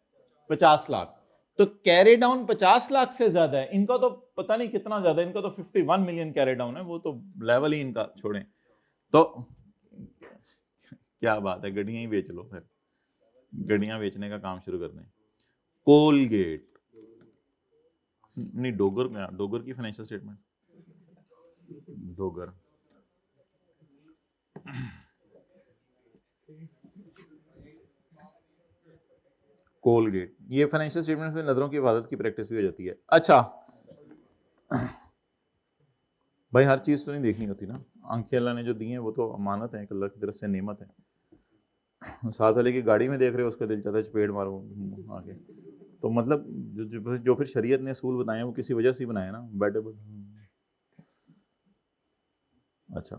50 लाख, तो कैरी डाउन 50 लाख से ज्यादा है। इनका तो पता नहीं कितना ज्यादा है, इनका तो 51 मिलियन कैरी डाउन है, वो तो लेवल ही इनका छोड़ें। तो क्या बात है, गड्डियां ही बेच लो, फिर गड्डियां बेचने का काम शुरू कर दें। कोलगेट नहीं, डोगर की फाइनेंशियल स्टेटमेंट, डोगर कोलगेट, ये फाइनेंशियल स्टेटमेंट में नजरों की हिफाजत की प्रैक्टिस भी हो जाती है। अच्छा भाई, हर चीज तो नहीं देखनी होती ना, आंखें अल्लाह ने जो दी हैं वो तो अमानत है, अल्लाह की तरफ से नेमत है। साथ वाले की गाड़ी में देख रहे हो, उसका दिल चाहता है चपेट मारो आगे, तो मतलब जो फिर शरीयत ने असूल बताए हैं वो किसी वजह से ही बनाए ना, बैठे। अच्छा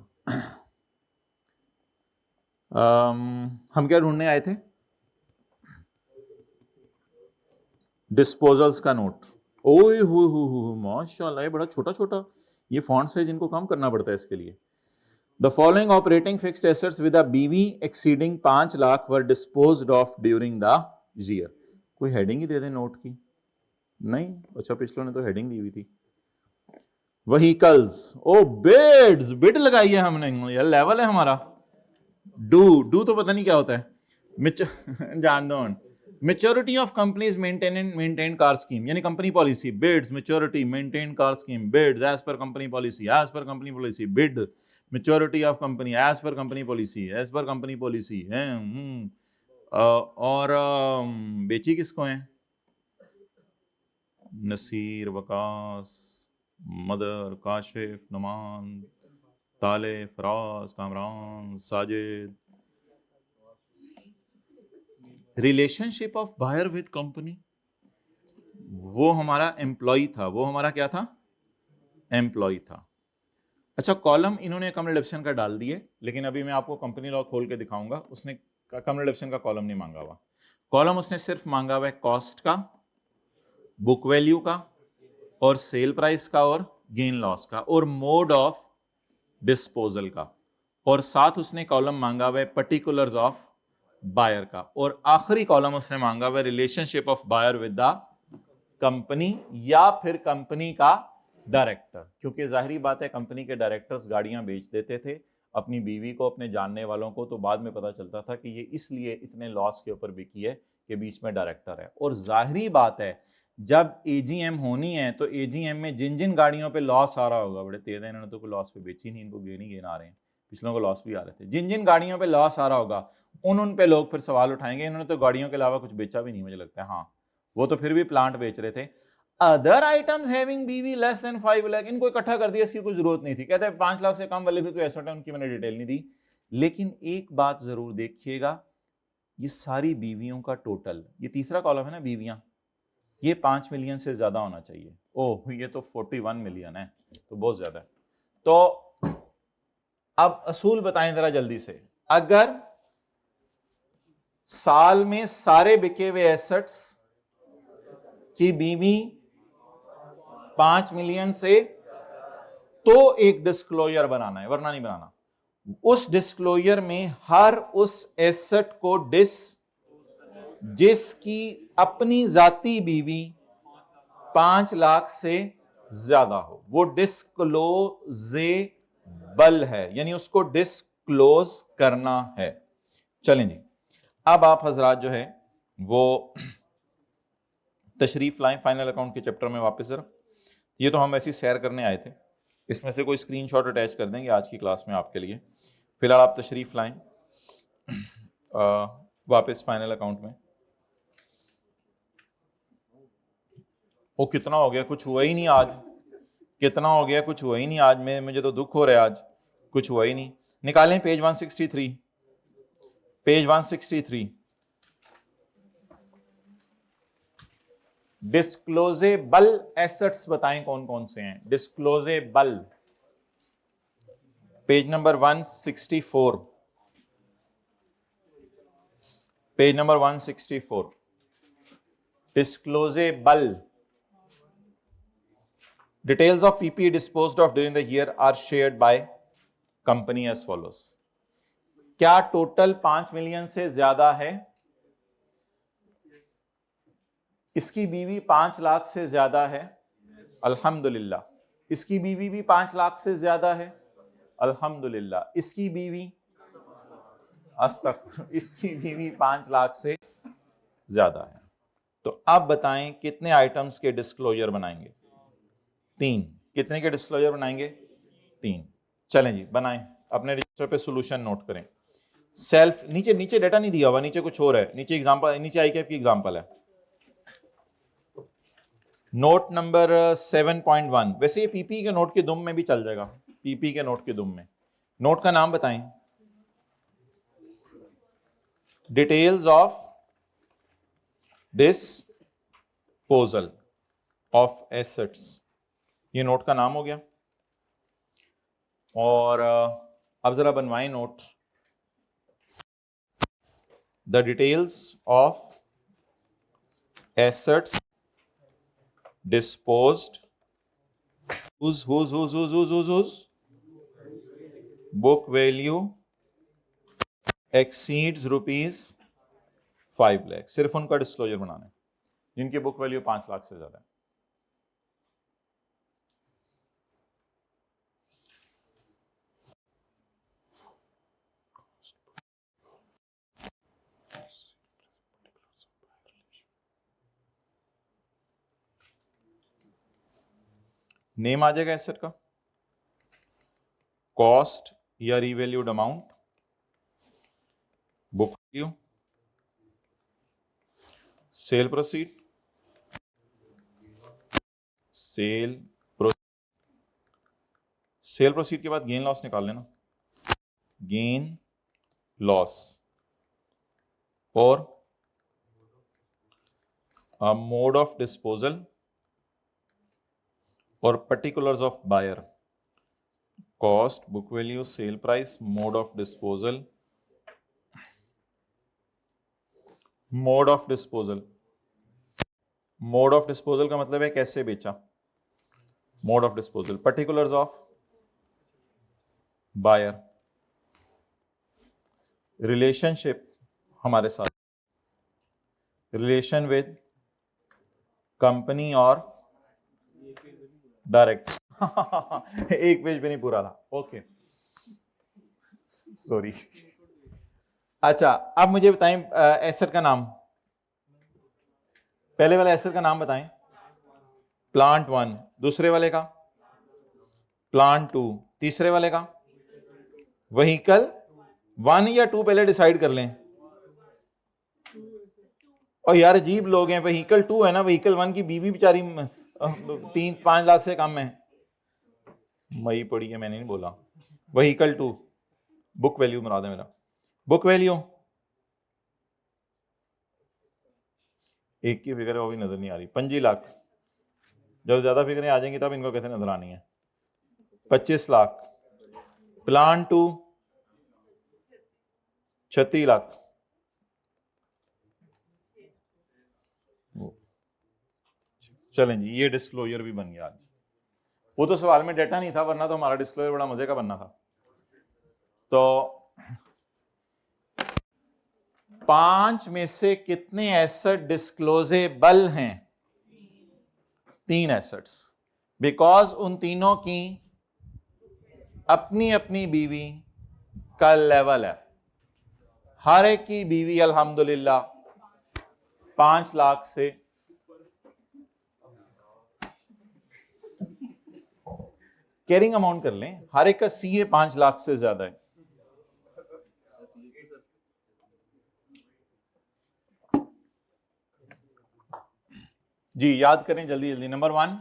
हम क्या ढूंढने आए थे? डिस्पोजल्स का नोट। ओए हो माशाल्लाह, ये बड़ा छोटा छोटा, ये फॉन्ट साइज इनको कम करना पड़ता है इसके लिए। The following operating fixed assets with a BV exceeding 5 lakh were disposed of during the year. कोई हेडिंग ही दे दे नोट की। नहीं, अच्छा पिछलों ने तो हेडिंग दी हुई थी। व्हीकल्स, ओ बिड्स, बिड लगाई है हमने, यार लेवल है हमारा। डू तो पता नहीं क्या होता है। जान दो। Maturity of companies maintain car scheme, यानी company policy. Bids, maturity, maintain car scheme. Bids as per company policy, as per company policy. Bid, maturity of company as per company policy, as per company policy है। और बेची किसको है? Naseer, Waqas, mother, Kashif, Numan, ताले, Faraz, Kamran, Sajid. Relationship of buyer with company, वो हमारा employ था। वो हमारा क्या था? एम्प्लॉय था। अच्छा, कॉलम इन्होंने कम रिडक्शन का डाल दिए, लेकिन अभी मैं आपको कंपनी लॉ खोल के दिखाऊंगा। उसने कम रिडक्शन का कॉलम नहीं मांगा हुआ। कॉलम उसने सिर्फ मांगा हुआ है कॉस्ट का, बुक वैल्यू का, और सेल प्राइस का, और गेन लॉस का, और मोड ऑफ डिस्पोजल का, और साथ उसने कॉलम मांगा हुआ है पर्टिकुलर्स ऑफ बायर का, और आखिरी कॉलम उसने मांगा हुआ है relationship of buyer with the company, या फिर कंपनी का डायरेक्टर। क्योंकि जाहिर बात है कंपनी के डायरेक्टर्स गाड़ियां बेच देते थे अपनी बीवी को, अपने जानने वालों को, तो बाद में पता चलता था कि ये इसलिए इतने लॉस के ऊपर बिकी है कि बीच में डायरेक्टर है। और जाहिर बात है जब एजीएम होनी है तो एजीएम में जिन जिन गाड़ियों पे लॉस आ रहा होगा, बड़े तेज है, इन्होंने तो कोई लॉस पे बेची नहीं, इनको गेन ही गेन आ रहे हैं, पिछलों को लॉस भी आ रहे थे। जिन जिन गाड़ियों पे लॉस आ रहा होगा उन पे लोग फिर सवाल उठाएंगे, इन्होंने तो गाड़ियों के अलावा कुछ बेचा भी नहीं, मुझे लगता है। हाँ, वो तो फिर भी प्लांट बेच रहे थे। अदर आइटम्स हैविंग बीवी लेस देन 5 लाख, इनको इकट्ठा कर दिया, इसकी कोई जरूरत नहीं थी। कहते हैं 5 लाख से कम वाले भी कोई एसेट है, उनकी मैंने डिटेल नहीं दी। लेकिन एक बात जरूर देखिएगा, ये सारी बीवियों का टोटल, ये तीसरा कॉलम है ना बीवियां, ये 5 मिलियन से ज्यादा होना चाहिए। ओह, ये तो 41 मिलियन है, तो बहुत ज्यादा है। तो अब असूल बताएं जरा जल्दी से। अगर साल में सारे बिके हुए एसेट्स की बीवी 5 मिलियन से, तो एक डिस्क्लोजर बनाना है, वरना नहीं बनाना। उस डिस्क्लोजर में हर उस एसेट को जिसकी अपनी जाती बीवी 5 लाख से ज्यादा हो, वो डिस्क्लोजेबल है, यानी उसको डिस्क्लोज करना है। चलें जी, अब आप हजरात जो है वो तशरीफ लाएं फाइनल अकाउंट के चैप्टर में वापस जरा। ये तो हम ऐसी सैर करने आए थे, इसमें से कोई स्क्रीनशॉट अटैच कर देंगे आज की क्लास में आपके लिए। फिलहाल आप तशरीफ लाएं वापस फाइनल अकाउंट में। वो कितना हो गया, कुछ हुआ ही नहीं आज। कितना हो गया, कुछ हुआ ही नहीं आज। मुझे तो दुख हो रहा है, आज कुछ हुआ ही नहीं। निकालें पेज 163, पेज 163। डिस्क्लोजेबल एसेट्स बताएं कौन कौन से हैं। Disclosable, page number 164, page number 164। Disclosable, details of PP disposed of during the year are shared by company as follows. क्या टोटल 5 मिलियन से ज्यादा है? इसकी बीवी 5 लाख से ज्यादा है, अल्हम्दुलिल्लाह। इसकी बीवी भी 5 लाख से ज्यादा है, अल्हम्दुलिल्लाह। इसकी बीवी इसकी बीवी 5 लाख से ज्यादा है। तो अब बताएं कितने आइटम्स के डिस्क्लोजर बनाएंगे? 3। कितने के डिस्क्लोजर बनाएंगे? 3। चलें जी, बनाएं। अपने रजिस्टर पे सॉल्यूशन नोट करें। सेल्फ, नीचे नीचे डेटा नहीं दिया हुआ, नीचे कुछ और है। नीचे एग्जांपल, नीचे आई कैप की एग्जांपल है। Note number 7.1। वैसे ये पीपी के नोट के दुम में भी चल जाएगा, पीपी के नोट के दुम में। नोट का नाम बताएं। Details of disposal of assets, ये नोट का नाम हो गया। और अब जरा बनवाएं note. the details of assets disposed whose book value exceeds rupees 5 lakh. सिर्फ उनका डिस्क्लोजर बनाना है जिनकी बुक वैल्यू 5 लाख से ज्यादा है। नेम आ जाएगा एसेट का, कॉस्ट या revalued amount, book value, sale proceed, sale proceed के बाद गेन लॉस निकाल लेना, गेन लॉस और मोड ऑफ डिस्पोजल और particulars of buyer, cost, book value, sale price, mode of disposal. Mode of disposal, mode of disposal का मतलब है कैसे बेचा, mode of disposal, particulars of buyer, relationship हमारे साथ, रिलेशन विद कंपनी और डायरेक्ट एक पेज भी नहीं पूरा था, ओके सॉरी। अच्छा अब मुझे बताएं एसेट का नाम, पहले वाले एसेट का नाम बताएं। प्लांट 1, दूसरे वाले का प्लांट 2, तीसरे वाले का व्हीकल 1 या 2, पहले डिसाइड कर लें। और यार अजीब लोग हैं, व्हीकल 2 है ना, व्हीकल 1 की बीवी बेचारी 3-5 लाख से कम है, मई पड़ी है, मैंने नहीं बोला। व्हीकल 2, बुक वैल्यू बना दे मेरा, बुक वैल्यू एक की फिगर है वो भी नजर नहीं आ रही, 25 लाख। जब ज्यादा फिगरें आ जाएंगी तब इनको कैसे नजर आनी है, 25 लाख। प्लान 2 36 लाख। चलें जी, ये डिस्क्लोजर भी बन गया आज। वो तो सवाल में डेटा नहीं था, वरना तो हमारा डिस्क्लोजर बड़ा मजे का बनना था। तो 5 में से कितने एसेट डिस्क्लोजेबल हैं? 3 एसेट्स, बिकॉज उन तीनों की अपनी अपनी बीवी का लेवल है। हर एक की बीवी अल्हम्दुलिल्लाह 5 लाख से कैरिंग अमाउंट कर लें, हर एक का सीए 5 लाख से ज्यादा है। जी याद करें जल्दी जल्दी। नंबर 1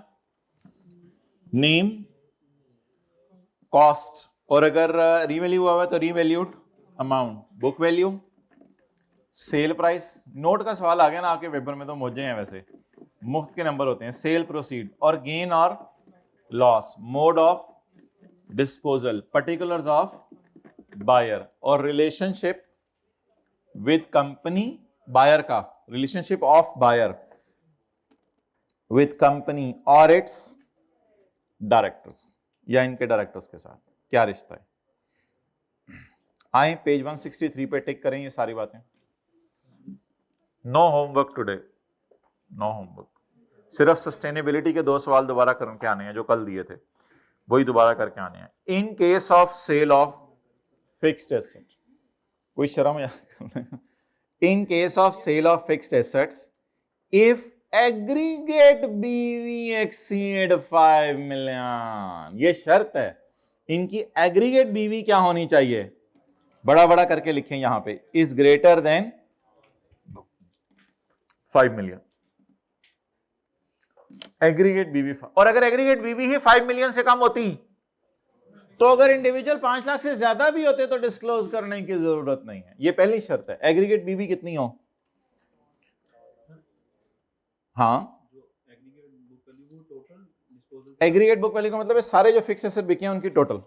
नेम, कॉस्ट, और अगर रीवैल्यू हुआ है तो revalued amount, book value, sale price. Note का सवाल आ गया ना आपके पेपर में तो मौजे हैं, वैसे मुफ्त के नंबर होते हैं। सेल प्रोसीड और गेन और loss, mode of disposal, particulars of buyer और रिलेशनशिप विद कंपनी, बायर का relationship of buyer with company और इट्स डायरेक्टर्स, या इनके डायरेक्टर्स के साथ क्या रिश्ता है। आए पेज 163 पे टिक करें ये सारी बातें। No homework today, no homework, सिर्फ सस्टेनेबिलिटी के 2 सवाल दोबारा करके आने हैं जो कल दिए थे, वही दोबारा करके आने हैं। In case of sale of fixed asset, कोई शर्म या in case of sale of fixed assets, if aggregate BV exceed 5 million, ये शर्त है इनकी एग्रीगेट बीवी क्या होनी चाहिए, बड़ा बड़ा करके लिखें यहां पे, is greater then 5 million. Aggregate बीवी, और अगर एग्रीगेट बीवी ही 5 मिलियन से कम होती तो अगर इंडिविजुअल 5 लाख से ज्यादा भी होते तो डिस्क्लोज करने की जरूरत नहीं है। ये पहली शर्त है, एग्रीगेट बीवी कितनी हो। हाँ, एग्रीगेट बुक वैल्यू का मतलब है सारे जो फिक्स एसेट बिके हैं उनकी total.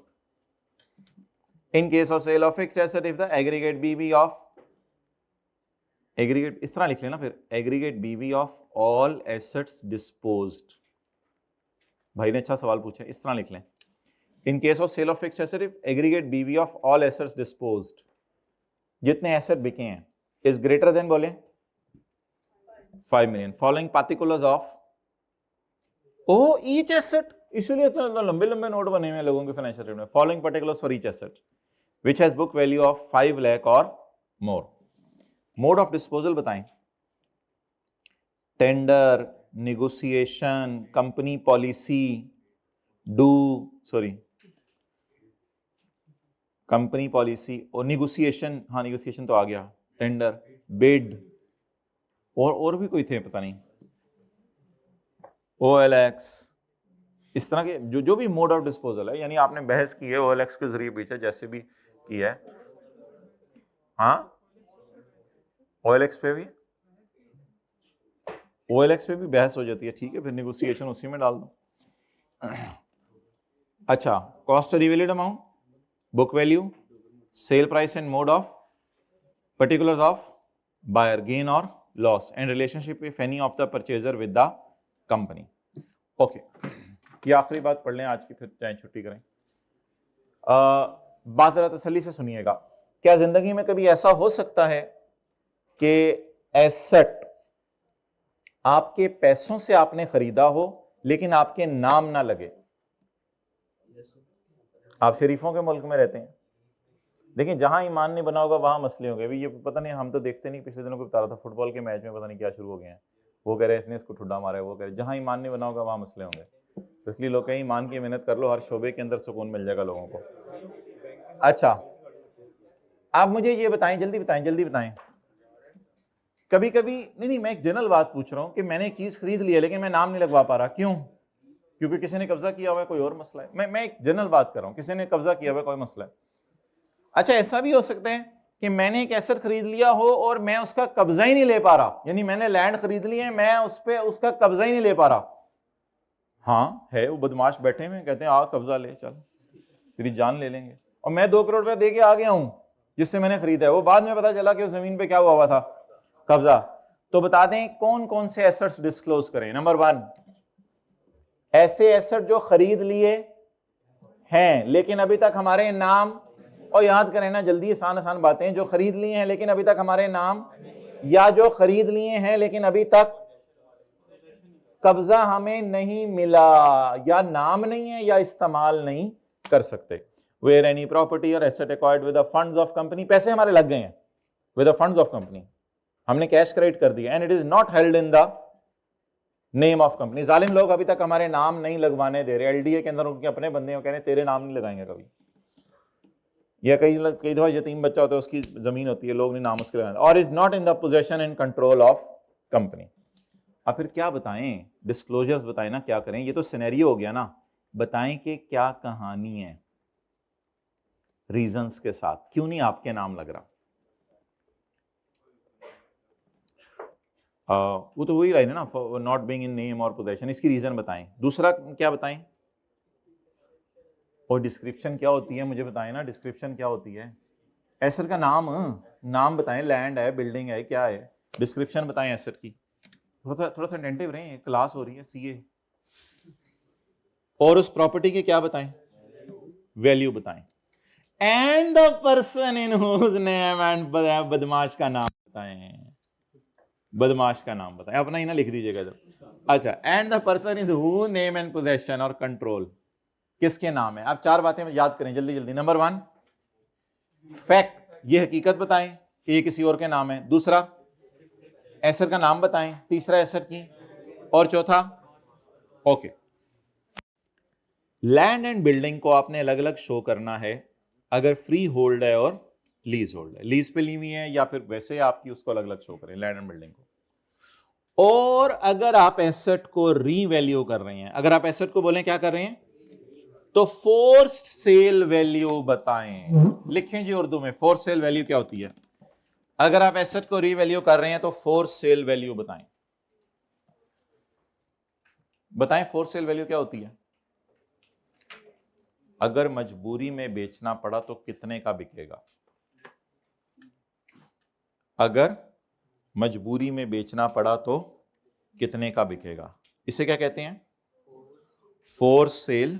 In case of sale of fixed asset, if the aggregate BV of aggregate इस तरह लिख लेना फिर, aggregate BV of all assets disposed. भाई ने अच्छा सवाल पूछा, इस तरह लिख लें, in case of sale of fixed asset aggregate BV of all assets disposed, जितने एसेट बिके हैं इज ग्रेटर देन बोले 5 मिलियन, फॉलोइंग पार्टिकुलर्स ऑफ ओ ईच एसेट, इसलिए इतने लंबे लंबे नोट बने हुए हैं लोगों के फाइनेंशियल स्टेटमेंट में, following particulars for each asset which has book value of 5 lakh और मोर। मोड ऑफ डिस्पोजल बताएं, tender, negotiation, company policy, company policy और नेगोशिएशन, हाँ नेगोशिएशन तो आ गया, टेंडर, बिड, और भी कोई थे पता नहीं, OLX, इस तरह के जो भी मोड ऑफ डिस्पोजल है, यानी आपने बहस की है OLX के जरिए बेचा, जैसे भी की है, हाँ OLX पे भी बहस हो जाती है, ठीक है, फिर नेगोशिएशन उसी में डाल दो। अच्छा, cost revalued amount, book value, sale price and mode of, particulars of buyer, gain और loss and relationship if any of the purchaser with the company. Okay, ये आखिरी बात पढ़ लें आज की, फिर चाहे छुट्टी करें। बात जरा तसल्ली से सुनिएगा, क्या जिंदगी में कभी ऐसा हो सकता है कि एसेट आपके पैसों से आपने खरीदा हो लेकिन आपके नाम ना लगे? आप शरीफों के मुल्क में रहते हैं, लेकिन जहां ईमान नहीं बना होगा वहां मसले होंगे। अभी ये पता नहीं, हम तो देखते नहीं, पिछले दिनों को बता रहा था फुटबॉल के मैच में पता नहीं क्या शुरू हो गए हैं, वो कह रहे हैं इसने इसको ठुड्डा मारा है, वो कह रहे जहां ईमान नहीं बना होगा वहां मसले होंगे। तो इसलिए लोग कहीं ईमान की मेहनत कर लो, हर शोबे के अंदर सुकून मिल जाएगा लोगों को। अच्छा, आप मुझे ये बताएं, जल्दी बताएं, कभी कभी, नहीं मैं एक जनरल बात पूछ रहा हूं कि मैंने एक चीज खरीद ली है लेकिन मैं नाम नहीं लगवा पा रहा, क्यों? क्योंकि किसी ने कब्जा किया हुआ है, कोई और मसला है। मैं एक जनरल बात कर रहा हूं, किसी ने कब्जा किया हुआ है, कोई मसला है। अच्छा, ऐसा भी हो सकता है कि मैंने एक एसेट खरीद लिया हो और मैं उसका कब्जा ही नहीं ले पा रहा, यानी मैंने लैंड खरीद ली है, मैं उस पर उसका कब्जा ही नहीं ले पा रहा। हाँ है, वो बदमाश बैठे हुए कहते हैं आ कब्जा ले, चल तेरी जान ले लेंगे, और मैं 2 करोड़ रुपया दे के आ गया हूं जिससे मैंने खरीदा है, वो बाद में पता चला कि उस जमीन पे क्या हुआ था, कब्जा। तो बता दें कौन कौन से एसेट्स डिस्क्लोज करें। नंबर 1, ऐसे एसेट जो खरीद लिए हैं लेकिन अभी तक हमारे नाम, और याद करें ना जल्दी, आसान बातें, जो खरीद लिए हैं लेकिन अभी तक हमारे नाम, या जो खरीद लिए हैं लेकिन अभी तक कब्जा हमें नहीं मिला, या नाम नहीं है या इस्तेमाल नहीं कर सकते। वेयर एनी प्रॉपर्टी और asset acquired with the funds of company, पैसे हमारे लग गए हैं with the funds of company, हमने कैश क्रेडिट कर दिया, and it is not held in the name of company. जालिम लोग अभी तक हमारे नाम नहीं लगवाने दे रहे, LDA के अंदर उनके अपने बंदे कह रहे हैं तेरे नाम नहीं लगाएंगे कभी, या कई दफा यतीम बच्चा होता है उसकी जमीन होती है, लोग नहीं नाम उसके लगाते, और is not in the possession and control of company. अब फिर क्या बताएं, डिस्क्लोजर्स बताएं ना, क्या करें, ये तो सिनेरियो हो गया ना, बताएं कि क्या कहानी है, रीजंस के साथ, क्यों नहीं आपके नाम लग रहा। वो तो वही लाइन है ना, नॉट बीइंग इन नेम और पोजेशन, इसकी रीजन बताएं। दूसरा क्या बताएं, और डिस्क्रिप्शन क्या होती है, मुझे बताएं ना, डिस्क्रिप्शन क्या होती है, एसेट का नाम बताएं, लैंड है, बिल्डिंग है, क्या है, डिस्क्रिप्शन बताएं एसेट की। थोड़ा सा अटेंटिव रहें, क्लास हो रही है CA। और उस प्रॉपर्टी के क्या बताएं, वैल्यू बताएं, and the person in whose name, and बदमाश का नाम बताएं, बदमाश का नाम बताएं, अपना ही ना लिख दीजिएगा जब। अच्छा, and the person is who name and possession और कंट्रोल किसके नाम है। आप 4 बातें याद करें जल्दी। नंबर 1, फैक्ट, ये हकीकत बताएं कि ये किसी और के नाम है। दूसरा, एसेट का नाम बताएं। तीसरा, एसेट की, और चौथा, ओके, लैंड एंड बिल्डिंग को आपने अलग अलग शो करना है, अगर फ्री होल्ड है और लीज होल्ड है, लीज पे ली हुई है या फिर वैसे आपकी, उसको अलग अलग शो करें लैंड एंड बिल्डिंग को। और अगर आप एसेट को रीवैल्यू कर रहे हैं, अगर आप एसेट को बोलें क्या कर रहे हैं, तो फोर्स्ड सेल वैल्यू बताएं। लिखें जी उर्दू में, फोर्स सेल वैल्यू क्या होती है। अगर आप एसेट को रीवैल्यू कर रहे हैं तो फोर्स सेल वैल्यू बताएं। फोर्स सेल वैल्यू क्या होती है। अगर मजबूरी में बेचना पड़ा तो कितने का बिकेगा। अगर मजबूरी में बेचना पड़ा तो कितने का बिकेगा, इसे क्या कहते हैं? For sale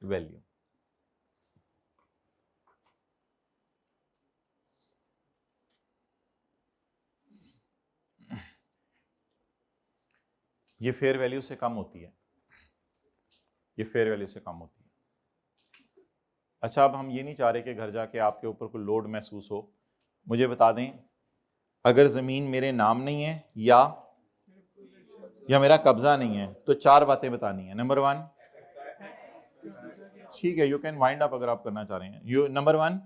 value. ये फेयर वैल्यू से कम होती है, ये फेयर वैल्यू से कम होती है। अच्छा, अब हम ये नहीं चाह रहे कि घर जाके आपके ऊपर कोई लोड महसूस हो। मुझे बता दें, अगर ज़मीन मेरे नाम नहीं है या मेरा कब्जा नहीं है तो 4 बातें बतानी है। नंबर 1, ठीक है, यू कैन वाइंड अप अगर आप करना चाह रहे हैं। यू नंबर 1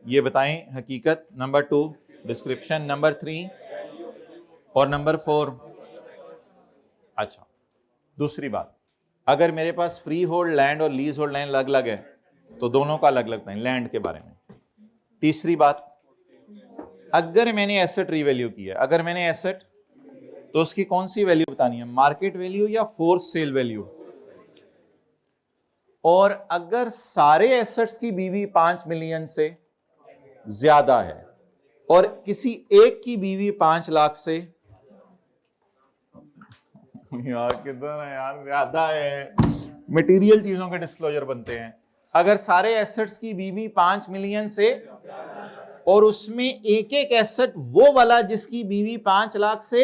ये बताएं हकीकत, नंबर 2 डिस्क्रिप्शन, नंबर 3 और नंबर 4। अच्छा, दूसरी बात, अगर मेरे पास फ्री होल्ड लैंड और लीज होल्ड लैंड अलग अलग है तो दोनों का अलग अलग है लैंड के बारे में। तीसरी बात, अगर मैंने एसेट रीवैल्यू किया, अगर मैंने एसेट, तो उसकी कौन सी वैल्यू बतानी है, मार्केट वैल्यू या फोर्स सेल वैल्यू। और अगर सारे एसेट्स की बीवी 5 मिलियन से ज्यादा है और किसी एक की बीवी 5 लाख से, यार कितना है यार, ज्यादा है, मटेरियल चीजों के डिस्क्लोजर बनते हैं। अगर सारे एसेट्स की बीवी 5 मिलियन से और उसमें एक एक एसेट वो वाला जिसकी बीवी 5 लाख से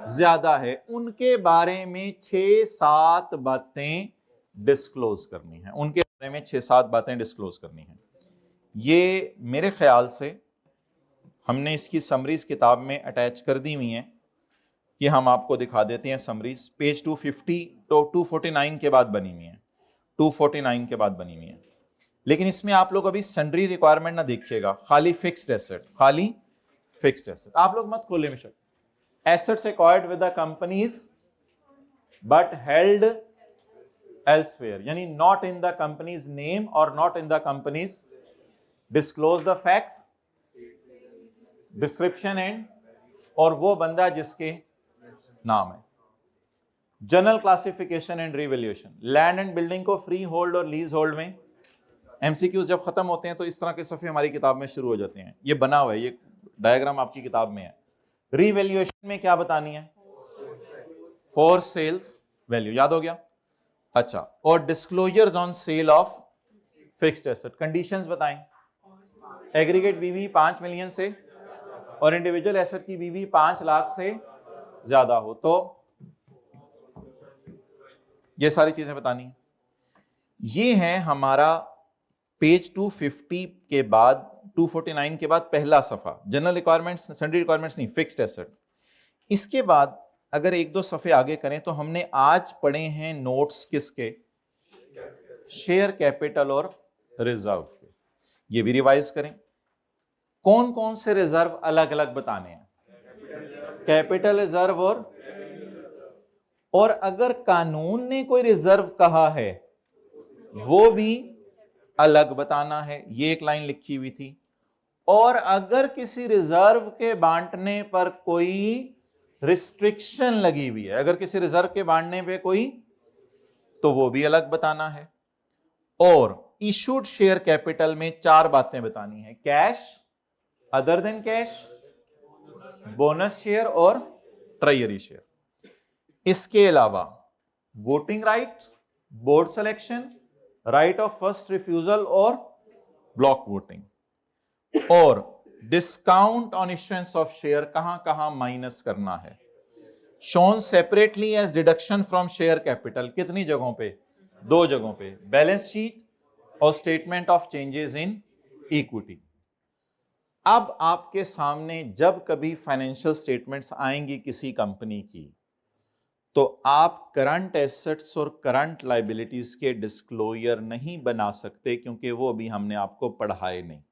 ज्यादा है, उनके बारे में 6-7 बातें डिस्क्लोज करनी है, उनके बारे में 6-7 बातें डिस्क्लोज करनी है। ये मेरे ख्याल से हमने इसकी समरीज किताब में अटैच कर दी हुई हैं कि हम आपको दिखा देते हैं। समरीज पेज 250 तो 249 के बाद बनी हुई है, 249 के बाद बनी हुई है। लेकिन इसमें आप लोग अभी सन्ड्री रिक्वायरमेंट ना देखिएगा, खाली फिक्स्ड एसेट, खाली फिक्स्ड एसेट। आप लोग मत खोले मिशक, assets acquired with the companies but held elsewhere, यानी not in the companies name और not in the companies, disclose the fact, description and, और वो बंदा जिसके नाम है। General classification and revaluation, land and building को फ्री होल्ड और लीज होल्ड में एमसीक्यूज जब खत्म होते हैं तो इस तरह के सफ़े हमारी किताब में शुरू हो जाते हैं। ये बना हुआ है, ये डायग्राम आपकी किताब में है। रिवैल्यूएशन में क्या बतानी है, फॉर सेल्स वैल्यू, याद हो गया। अच्छा, और disclosures on sale of fixed asset, conditions बताएं, एग्रीगेट बीवी 5 मिलियन से और इंडिविजुअल एसेट की बीवी 5 लाख से ज्यादा हो तो ये सारी चीजें बतानी है। ये है हमारा पेज 250 के बाद 249 के बाद पहला सफा, जनरल रिक्वायरमेंट्स, सन्ड्री रिक्वायरमेंट्स नहीं, फिक्स्ड एसेट। इसके बाद अगर 1-2 सफे आगे करें तो हमने आज पढ़े हैं नोट्स किसके, शेयर कैपिटल और रिजर्व के। ये भी रिवाइज करें, कौन कौन से रिजर्व अलग अलग बताने हैं, कैपिटल रिजर्व और अगर कानून ने कोई रिजर्व कहा है वो भी अलग बताना है, ये एक लाइन लिखी हुई थी। और अगर किसी रिजर्व के बांटने पर कोई रिस्ट्रिक्शन लगी हुई है, अगर किसी रिजर्व के बांटने पे कोई, तो वो भी अलग बताना है। और इशूड शेयर कैपिटल में 4 बातें बतानी है, cash, other than cash, bonus share और ट्रेजरी शेयर। इसके अलावा voting right, board selection, right of first refusal और ब्लॉक वोटिंग, और discount on issuance of share कहां कहां माइनस करना है, shown separately as deduction from share capital, कितनी जगहों पे, 2 जगहों पे, बैलेंस शीट और statement of changes in equity. अब आपके सामने जब कभी फाइनेंशियल स्टेटमेंट्स आएंगी किसी कंपनी की, तो आप करंट एसेट्स और करंट लायबिलिटीज के डिस्क्लोजर नहीं बना सकते, क्योंकि वो अभी हमने आपको पढ़ाए नहीं।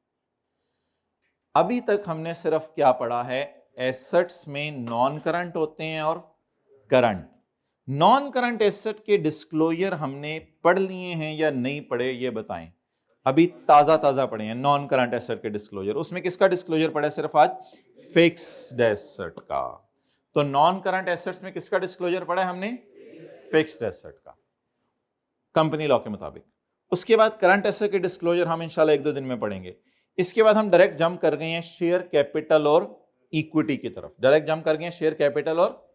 अभी तक हमने सिर्फ क्या पढ़ा है, एसेट्स में नॉन करंट होते हैं और करंट। नॉन करंट एसेट के डिस्क्लोजर हमने पढ़ लिए हैं या नहीं पढ़े, ये बताएं। अभी ताजा ताजा पढ़े हैं नॉन करंट एसेट के डिस्क्लोजर। उसमें किसका डिस्क्लोजर पढ़ा है सिर्फ आज, फिक्स्ड एसेट का। तो नॉन करंट एसेट्स में किसका डिस्क्लोजर पढ़ा है हमने, फिक्स्ड एसेट का, कंपनी लॉ के मुताबिक। उसके बाद करंट एसेट के डिस्क्लोजर हम इंशाल्लाह 1-2 दिन में पढ़ेंगे। इसके बाद हम डायरेक्ट जंप कर गए हैं शेयर कैपिटल और इक्विटी की तरफ, डायरेक्ट जंप कर गए शेयर कैपिटल। और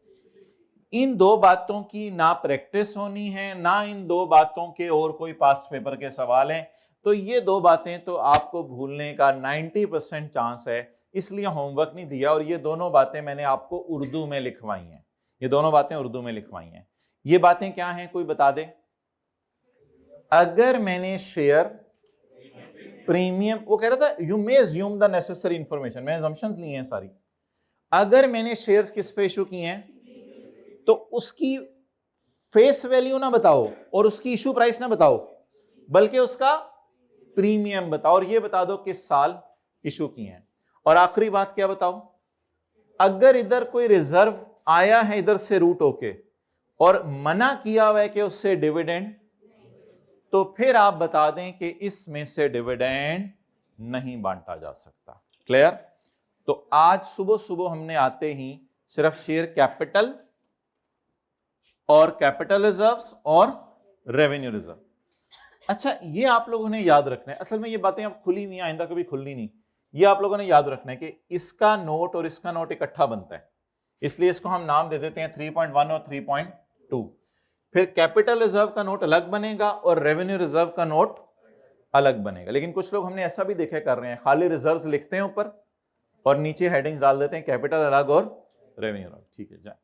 इन दो बातों की ना प्रैक्टिस होनी है, ना इन दो बातों के और कोई पास्ट पेपर के सवाल हैं, तो ये दो बातें तो आपको भूलने का 90% चांस है, इसलिए होमवर्क नहीं दिया। और ये दोनों बातें मैंने आपको उर्दू में लिखवाई हैं, ये दोनों बातें उर्दू में लिखवाई हैं। ये बातें क्या हैं, कोई बता दे? अगर मैंने शेयर प्रीमियम, वो कह रहा था you may assume the necessary information, मैंने assumptions ली हैं सारी। अगर मैंने शेयर्स किस पे इशू किए हैं तो उसकी फेस वैल्यू ना बताओ और उसकी इशू प्राइस ना बताओ, बल्कि उसका प्रीमियम बताओ, और ये बता दो किस साल इशू किए हैं। और आखिरी बात क्या बताओ, अगर इधर कोई रिजर्व आया है इधर से रूट होके और मना किया हुआ है कि उससे डिविडेंड, तो फिर आप बता दें कि इसमें से डिविडेंड नहीं बांटा जा सकता। क्लियर? तो आज सुबह सुबह हमने आते ही सिर्फ शेयर कैपिटल और कैपिटल रिजर्व्स और रेवेन्यू रिजर्व। अच्छा, ये आप लोगों ने याद रखना है, असल में ये बातें अब खुली नहीं, आइंदा कभी खुलनी नहीं। ये आप लोगों ने याद रखना है कि इसका नोट और इसका नोट इकट्ठा बनता है, इसलिए इसको हम नाम दे देते हैं 3.1 और 3.2। फिर कैपिटल रिजर्व का नोट अलग बनेगा और रेवेन्यू रिजर्व का नोट अलग बनेगा। लेकिन कुछ लोग हमने ऐसा भी देखे कर रहे हैं, खाली रिजर्व्स लिखते हैं ऊपर और नीचे हेडिंग्स डाल देते हैं कैपिटल अलग और रेवेन्यू अलग। ठीक है, जाए।